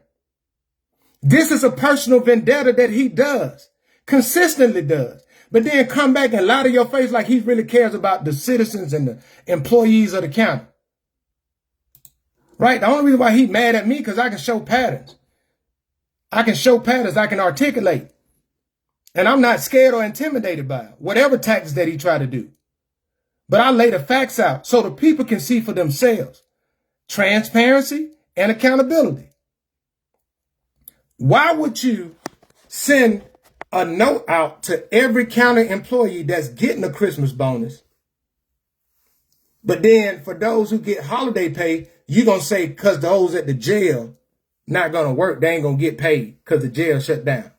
This is a personal vendetta that he does, consistently does. But then come back and lie to your face like he really cares about the citizens and the employees of the county. Right? The only reason why he's mad at me because I can show patterns. I can show patterns. I can articulate. And I'm not scared or intimidated by it, whatever tactics that he tried to do. But I lay the facts out so the people can see for themselves. Transparency and accountability. Why would you send a note out to every county employee that's getting a Christmas bonus, but then for those who get holiday pay, you're going to say because those at the jail not going to work, they ain't going to get paid because the jail shut down.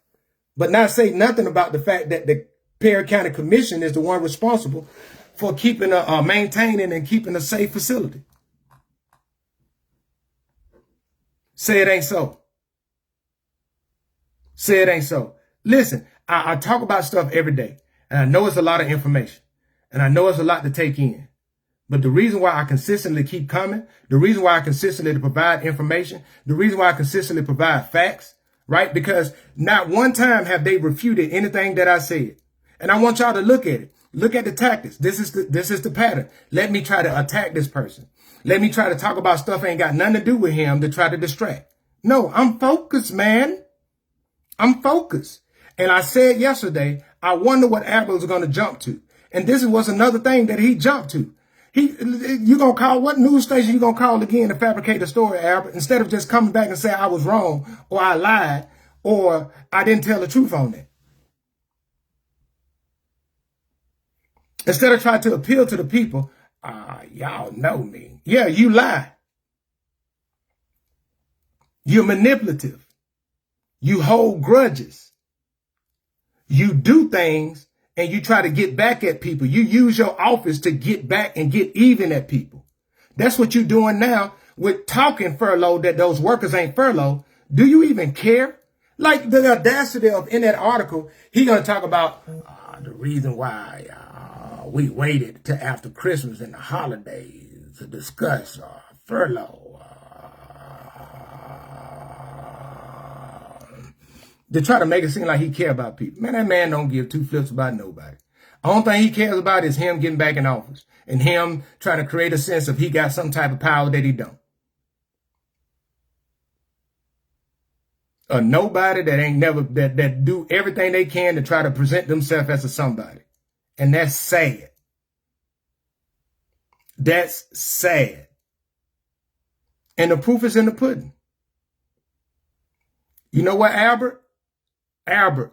But not say nothing about the fact that the Perry County Commission is the one responsible for keeping maintaining and keeping a safe facility. Say it ain't so. Say it ain't so. Listen, I talk about stuff every day, and I know it's a lot of information, and I know it's a lot to take in. But the reason why I consistently keep coming, the reason why I consistently provide information, the reason why I consistently provide facts, right? Because not one time have they refuted anything that I said. And I want y'all to look at it. Look at the tactics. This is the pattern. Let me try to attack this person. Let me try to talk about stuff ain't got nothing to do with him to try to distract. No, I'm focused, man. I'm focused. And I said yesterday, I wonder what Albert was going to jump to. And this was another thing that he jumped to. You going to call, what news station you going to call again to fabricate a story, Albert? Instead of just coming back and saying I was wrong or I lied or I didn't tell the truth on that. Instead of trying to appeal to the people, y'all know me. Yeah, you lie. You're manipulative. You hold grudges. You do things and you try to get back at people. You use your office to get back and get even at people. That's what you're doing now with talking furlough, that those workers ain't furloughed. Do you even care? Like the audacity of in that article, he going to talk about the reason why we waited till after Christmas and the holidays to discuss furlough. To try to make it seem like he care about people. Man, that man don't give two flips about nobody. The only thing he cares about is him getting back in office and him trying to create a sense of he got some type of power that he don't. Nobody that ain't never, that do everything they can to try to present themselves as a somebody. And that's sad. That's sad. And the proof is in the pudding. You know what, Albert? Albert.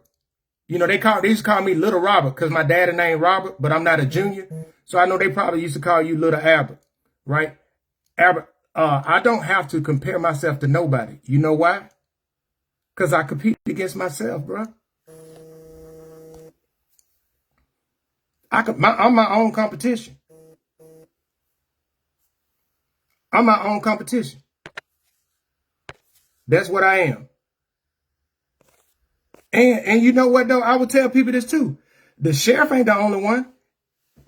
You know, they used to call me Little Robert because my daddy named Robert, but I'm not a junior. So I know they probably used to call you Little Albert, right? Albert, I don't have to compare myself to nobody. You know why? Because I compete against myself, bro. I'm my own competition. I'm my own competition. That's what I am. And you know what, though? I would tell people this, too. The sheriff ain't the only one.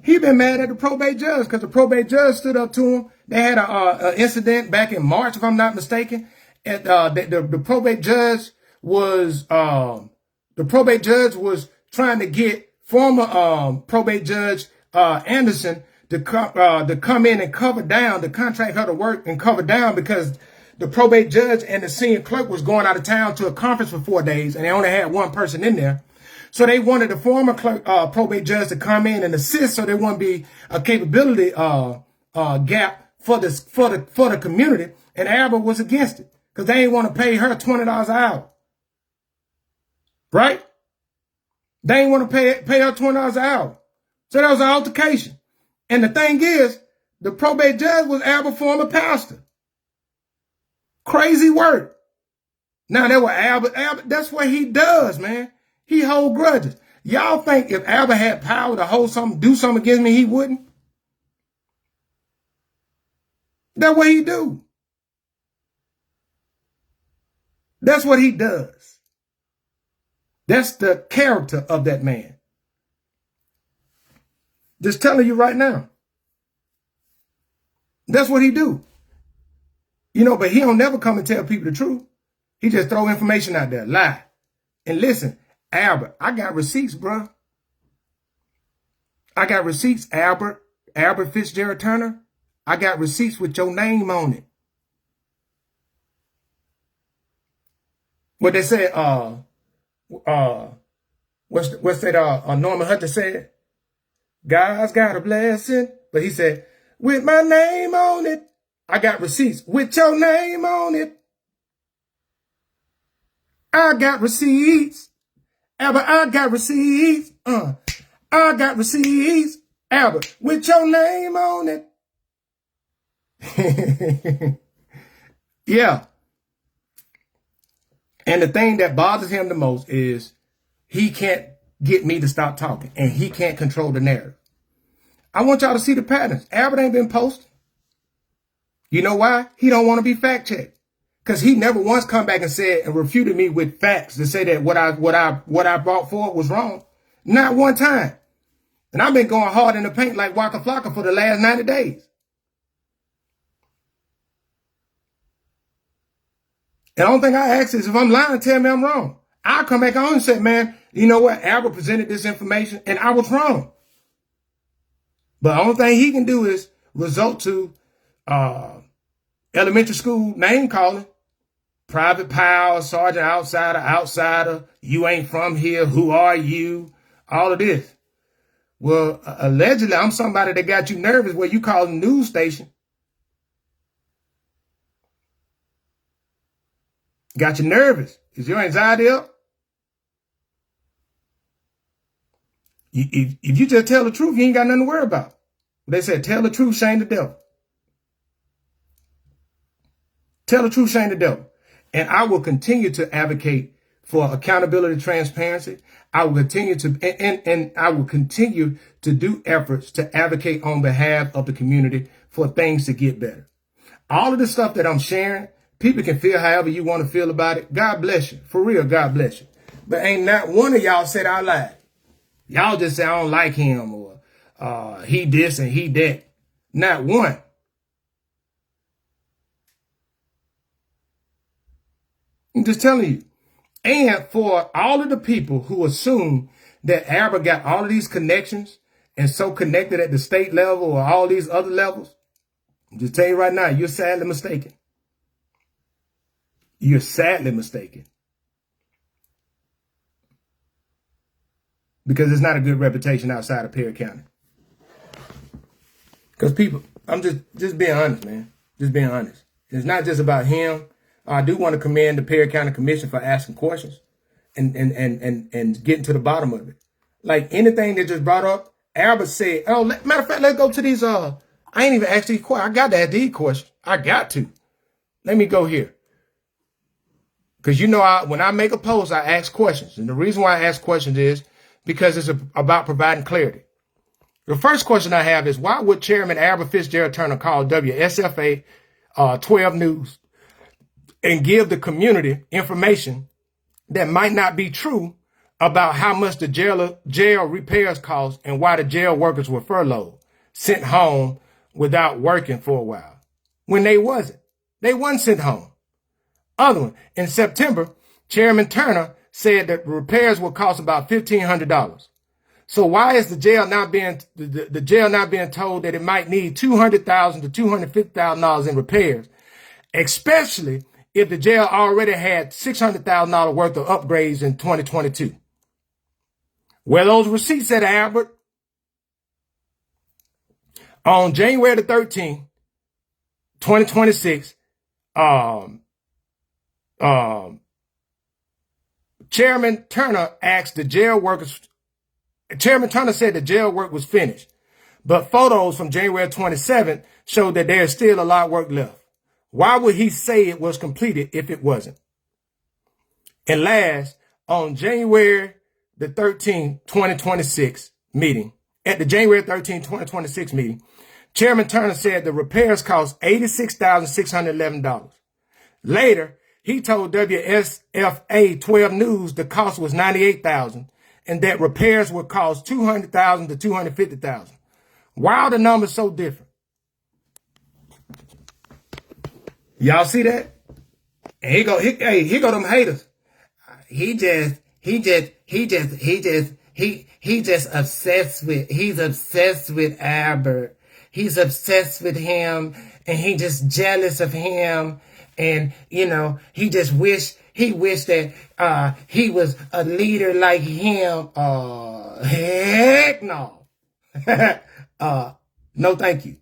He been mad at the probate judge because the probate judge stood up to him. They had an incident back in March, if I'm not mistaken. And the probate judge was trying to get former probate judge Anderson to come in and cover down, to contract her to work and cover down, because the probate judge and the senior clerk was going out of town to a conference for 4 days, and they only had one person in there. So they wanted the former clerk, probate judge to come in and assist, so there wouldn't be a capability gap for the community. And Albert was against it because they didn't want to pay her $20 an hour, right? They didn't want to pay her $20 an hour. So that was an altercation. And the thing is, the probate judge was Albert's former pastor. Crazy work. Now that was Albert. That's what he does, man. He hold grudges. Y'all think if Albert had power to hold something, do something against me, he wouldn't? That's what he do. That's what he does. That's the character of that man. Just telling you right now. That's what he do. You know, but he don't never come and tell people the truth. He just throw information out there, lie. And listen, Albert, I got receipts, bro. I got receipts, Albert Fitzgerald Turner. I got receipts with your name on it. What they said, what's that Norman Hunter said? God's got a blessing. But he said, with my name on it. I got receipts with your name on it. I got receipts. Albert, I got receipts. I got receipts. Albert, with your name on it. Yeah. And the thing that bothers him the most is he can't get me to stop talking, and he can't control the narrative. I want y'all to see the patterns. Albert ain't been posting. You know why? He don't want to be fact checked. Because he never once come back and said and refuted me with facts to say that what I brought forward was wrong. Not one time. And I've been going hard in the paint like Waka Flocka for the last 90 days. And the only thing I ask is, if I'm lying, tell me I'm wrong. I'll come back on and say, man, you know what? Albert presented this information and I was wrong. But the only thing he can do is resort to elementary school name calling. Private Powell, Sergeant Outsider, you ain't from here, who are you? All of this. Well, allegedly, I'm somebody that got you nervous where you call the news station. Got you nervous. Is your anxiety up? If you just tell the truth, you ain't got nothing to worry about. They said, tell the truth, shame the devil. Tell the truth, shame the devil. And I will continue to advocate for accountability, transparency. I will continue to, and I will continue to do efforts to advocate on behalf of the community for things to get better. All of the stuff that I'm sharing, people can feel however you want to feel about it. God bless you. For real, God bless you. But ain't not one of y'all said I lied. Y'all just say I don't like him, or he this and he that. Not one. I'm just telling you. And for all of the people who assume that Albert got all of these connections and so connected at the state level or all these other levels, I'm just telling you right now, you're sadly mistaken. You're sadly mistaken. Because it's not a good reputation outside of Perry County. Because people, I'm just being honest, man. Just being honest. It's not just about him. I do want to commend the Perry County Commission for asking questions and getting to the bottom of it. Like anything that just brought up, Albert said, oh, matter of fact, let's go to these, I ain't even asked these questions. I got to ask these questions. I got to. Let me go here. Because you know, when I make a post, I ask questions. And the reason why I ask questions is because it's about providing clarity. The first question I have is, why would Chairman Albert Fitzgerald Turner call WSFA 12 News and give the community information that might not be true about how much the jail repairs cost and why the jail workers were furloughed, sent home without working for a while, when they wasn't? They wasn't sent home. Other one, in September, Chairman Turner said that repairs will cost about $1,500. So why is the jail not being told that it might need $200,000 to $250,000 in repairs, especially if the jail already had $600,000 worth of upgrades in 2022? Where those receipts at, Albert? On January the 13th, 2026, Chairman Turner asked the jail workers. Chairman Turner said the jail work was finished, but photos from January 27th showed that there's still a lot of work left. Why would he say it was completed if it wasn't? And last, on January the 13th, 2026 meeting, at the January 13th, 2026 meeting, Chairman Turner said the repairs cost $86,611. Later, he told WSFA 12 News the cost was $98,000 and that repairs would cost $200,000 to $250,000. Why are the numbers so different? Y'all see that? And here go them haters. He's obsessed with Albert. He's obsessed with him, and he just jealous of him. And, you know, he wished that he was a leader like him. Heck no. No, thank you.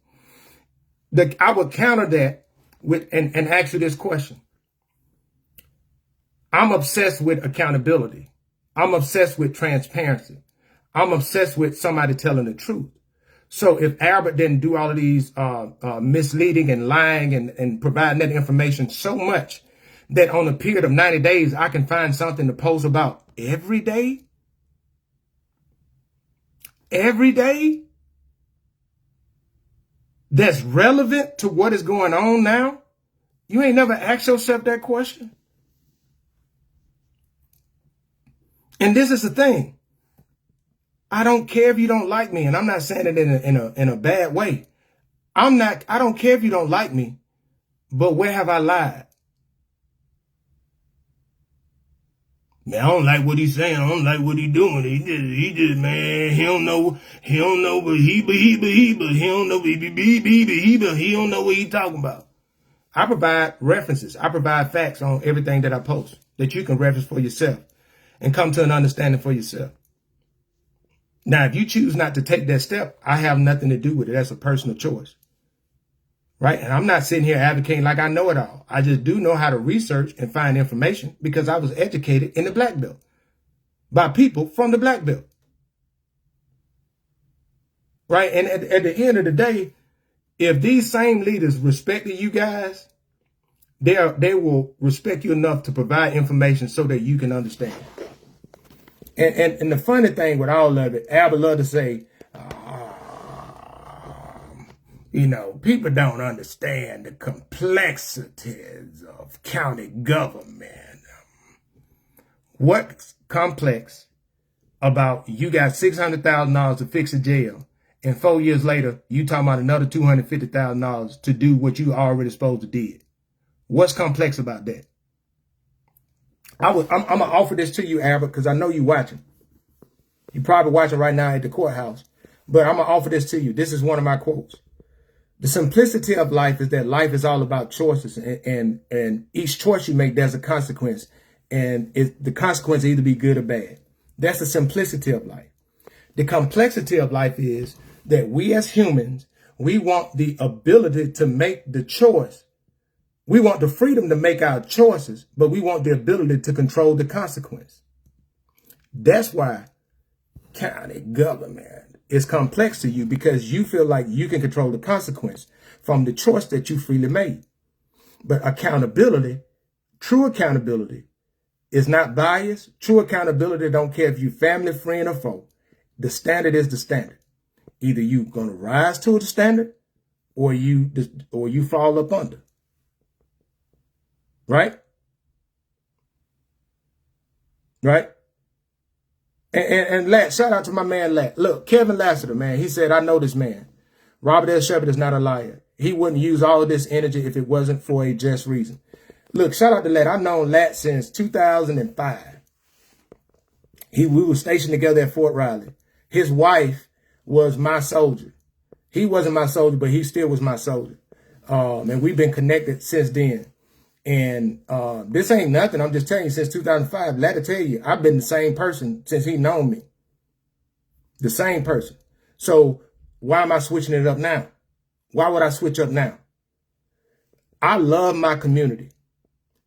I would counter that with and ask you this question. I'm obsessed with accountability. I'm obsessed with transparency. I'm obsessed with somebody telling the truth. So if Albert didn't do all of these misleading and lying and providing that information so much that on a period of 90 days, I can find something to post about every day, that's relevant to what is going on now, you ain't never asked yourself that question. And this is the thing. I don't care if you don't like me, and I'm not saying it in a bad way. I don't care if you don't like me, but where have I lied? Man, I don't like what he's saying. I don't like what he's doing. He just, man, he don't know, but he don't know, but he don't know what he's talking about. I provide references. I provide facts on everything that I post that you can reference for yourself and come to an understanding for yourself. Now, if you choose not to take that step, I have nothing to do with it. That's a personal choice. Right? And I'm not sitting here advocating like I know it all. I just do know how to research and find information because I was educated in the Black Belt by people from the Black Belt. Right? And at the end of the day, if these same leaders respected you guys, they will respect you enough to provide information so that you can understand. And the funny thing with all of it, Albert loved to say, you know, people don't understand the complexities of county government. What's complex about you got $600,000 to fix a jail, and 4 years later, you talking about another $250,000 to do what you already supposed to did? What's complex about that? I'm going to offer this to you, Albert, because I know you watching. You're probably watching right now at the courthouse. But I'm going to offer this to you. This is one of my quotes. The simplicity of life is that life is all about choices. And each choice you make, there's a consequence. And the consequence either be good or bad. That's the simplicity of life. The complexity of life is that we as humans, we want the ability to make the choice. We want the freedom to make our choices, but we want the ability to control the consequence. That's why county government is complex to you because you feel like you can control the consequence from the choice that you freely made. But accountability, true accountability, is not biased. True accountability don't care if you family, friend, or foe. The standard is the standard. Either you gonna rise to the standard or you fall up under. Right? Right? And Lat, shout out to my man Lat. Look, Kevin Lassiter, man, he said, I know this man. Robert L. Shepard is not a liar. He wouldn't use all of this energy if it wasn't for a just reason. Look, shout out to Lat. I've known Lat since 2005. We were stationed together at Fort Riley. His wife was my soldier. He wasn't my soldier, but he still was my soldier. And we've been connected since then. And this ain't nothing. I'm just telling you, since 2005, let me tell you, I've been the same person since he known me. The same person. So why am I switching it up now? Why would I switch up now? I love my community.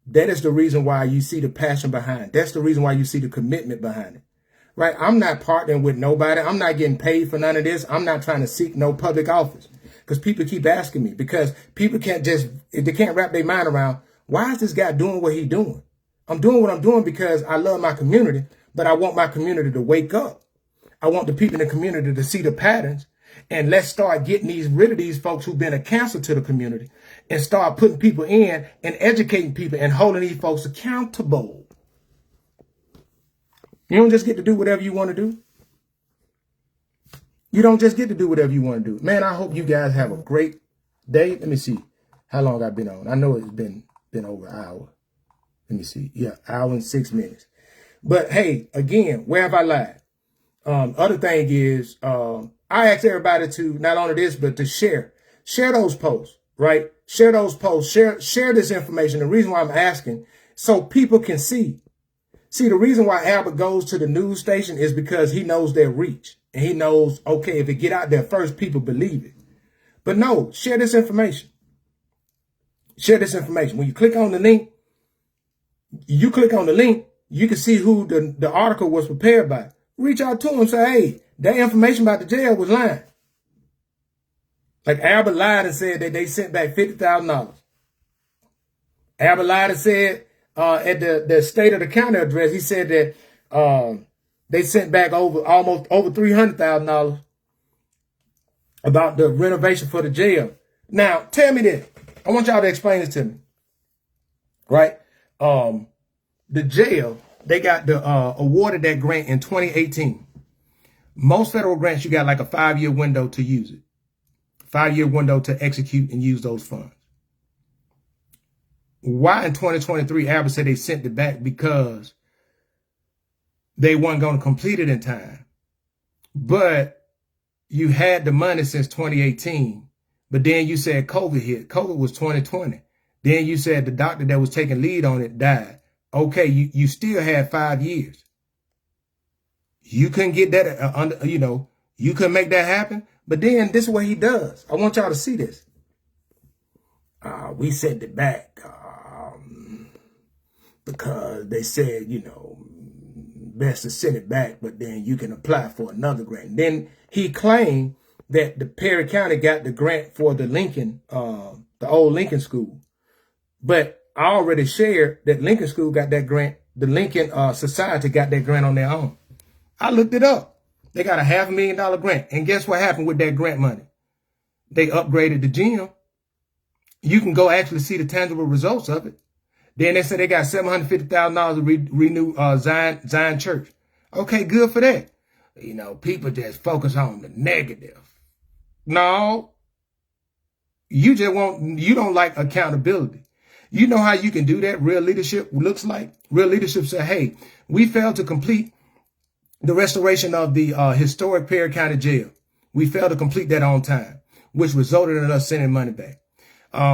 That is the reason why you see the passion behind it. That's the reason why you see the commitment behind it. Right? I'm not partnering with nobody. I'm not getting paid for none of this. I'm not trying to seek no public office. Because people keep asking me. Because people they can't wrap their mind around, why is this guy doing what he's doing? I'm doing what I'm doing because I love my community, but I want my community to wake up. I want the people in the community to see the patterns, and let's start getting rid of these folks who've been a cancer to the community and start putting people in and educating people and holding these folks accountable. You don't just get to do whatever you want to do. You don't just get to do whatever you want to do. Man, I hope you guys have a great day. Let me see how long I've been on. I know it's been over an hour. Let me see. Yeah, hour and 6 minutes. But hey, again, where have I lied? Other thing is, I ask everybody to not only this, but to share those posts, right? Share those posts, share this information. The reason why I'm asking, so people can see. See, the reason why Albert goes to the news station is because he knows their reach. And he knows, okay, if it get out there first, people believe it. But no, share this information. Share this information. When you click on the link, you can see who the article was prepared by. Reach out to them, say, hey, that information about the jail was lying. Like Albert lied and said that they sent back $50,000. Albert lied and said at the state of the county address, he said that they sent back almost over $300,000 about the renovation for the jail. Now, tell me this. I want y'all to explain this to me. Right? The jail, they got awarded that grant in 2018. Most federal grants, you got like a 5-year window to use it. 5-year window to execute and use those funds. Why in 2023, Albert said they sent it back? Because they weren't going to complete it in time. But you had the money since 2018. But then you said COVID hit. COVID was 2020. Then you said the doctor that was taking lead on it died. Okay, you still had 5 years. You couldn't get that you couldn't make that happen. But then this is what he does. I want y'all to see this. We sent it back because they said, best to send it back, but then you can apply for another grant. Then he claimed that the Perry County got the grant for the Lincoln, the old Lincoln School. But I already shared that Lincoln School got that grant. The Lincoln Society got that grant on their own. I looked it up. They got a $500,000 grant. And guess what happened with that grant money? They upgraded the gym. You can go actually see the tangible results of it. Then they said they got $750,000 to renew Zion Church. Okay, good for that. People just focus on the negative. No. You don't like accountability. You know how you can do that? Real leadership looks like. Real leadership said, hey, we failed to complete the restoration of the historic Perry County Jail. We failed to complete that on time, which resulted in us sending money back.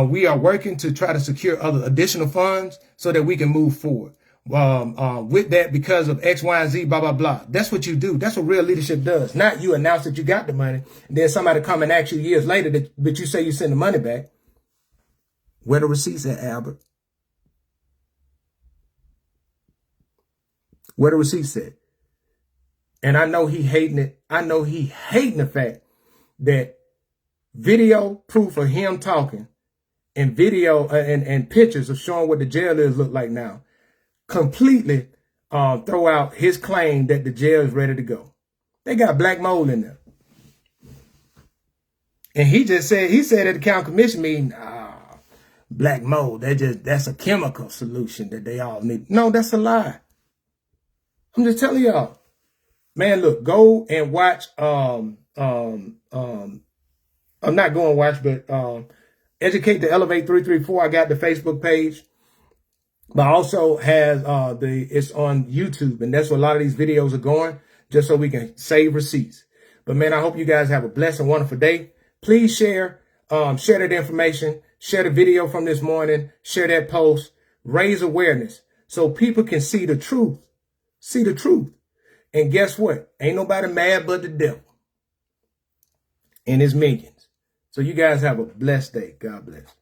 We are working to try to secure other additional funds so that we can move forward. With that, because of X, Y, and Z, blah, blah, blah. That's what you do. That's what real leadership does. Not you announce that you got the money, and then somebody come and ask you years later but you say you send the money back. Where the receipts at, Albert? Where the receipts at? And I know he hating it. I know he hating the fact that video proof of him talking and video and pictures of showing what the jail is look like now completely throw out his claim that the jail is ready to go. They got black mold in there. And he said at the county commission meeting, black mold, that's a chemical solution that they all need. No, that's a lie. I'm just telling y'all. Man, look, go and watch I'm not going to watch, but Educate to Elevate 334. I got the Facebook page. But also has it's on YouTube, and that's where a lot of these videos are going, just so we can save receipts. But man, I hope you guys have a blessed and wonderful day. Please share that information, share the video from this morning, share that post, raise awareness so people can see the truth. See the truth. And guess what? Ain't nobody mad but the devil and his minions. So you guys have a blessed day. God bless.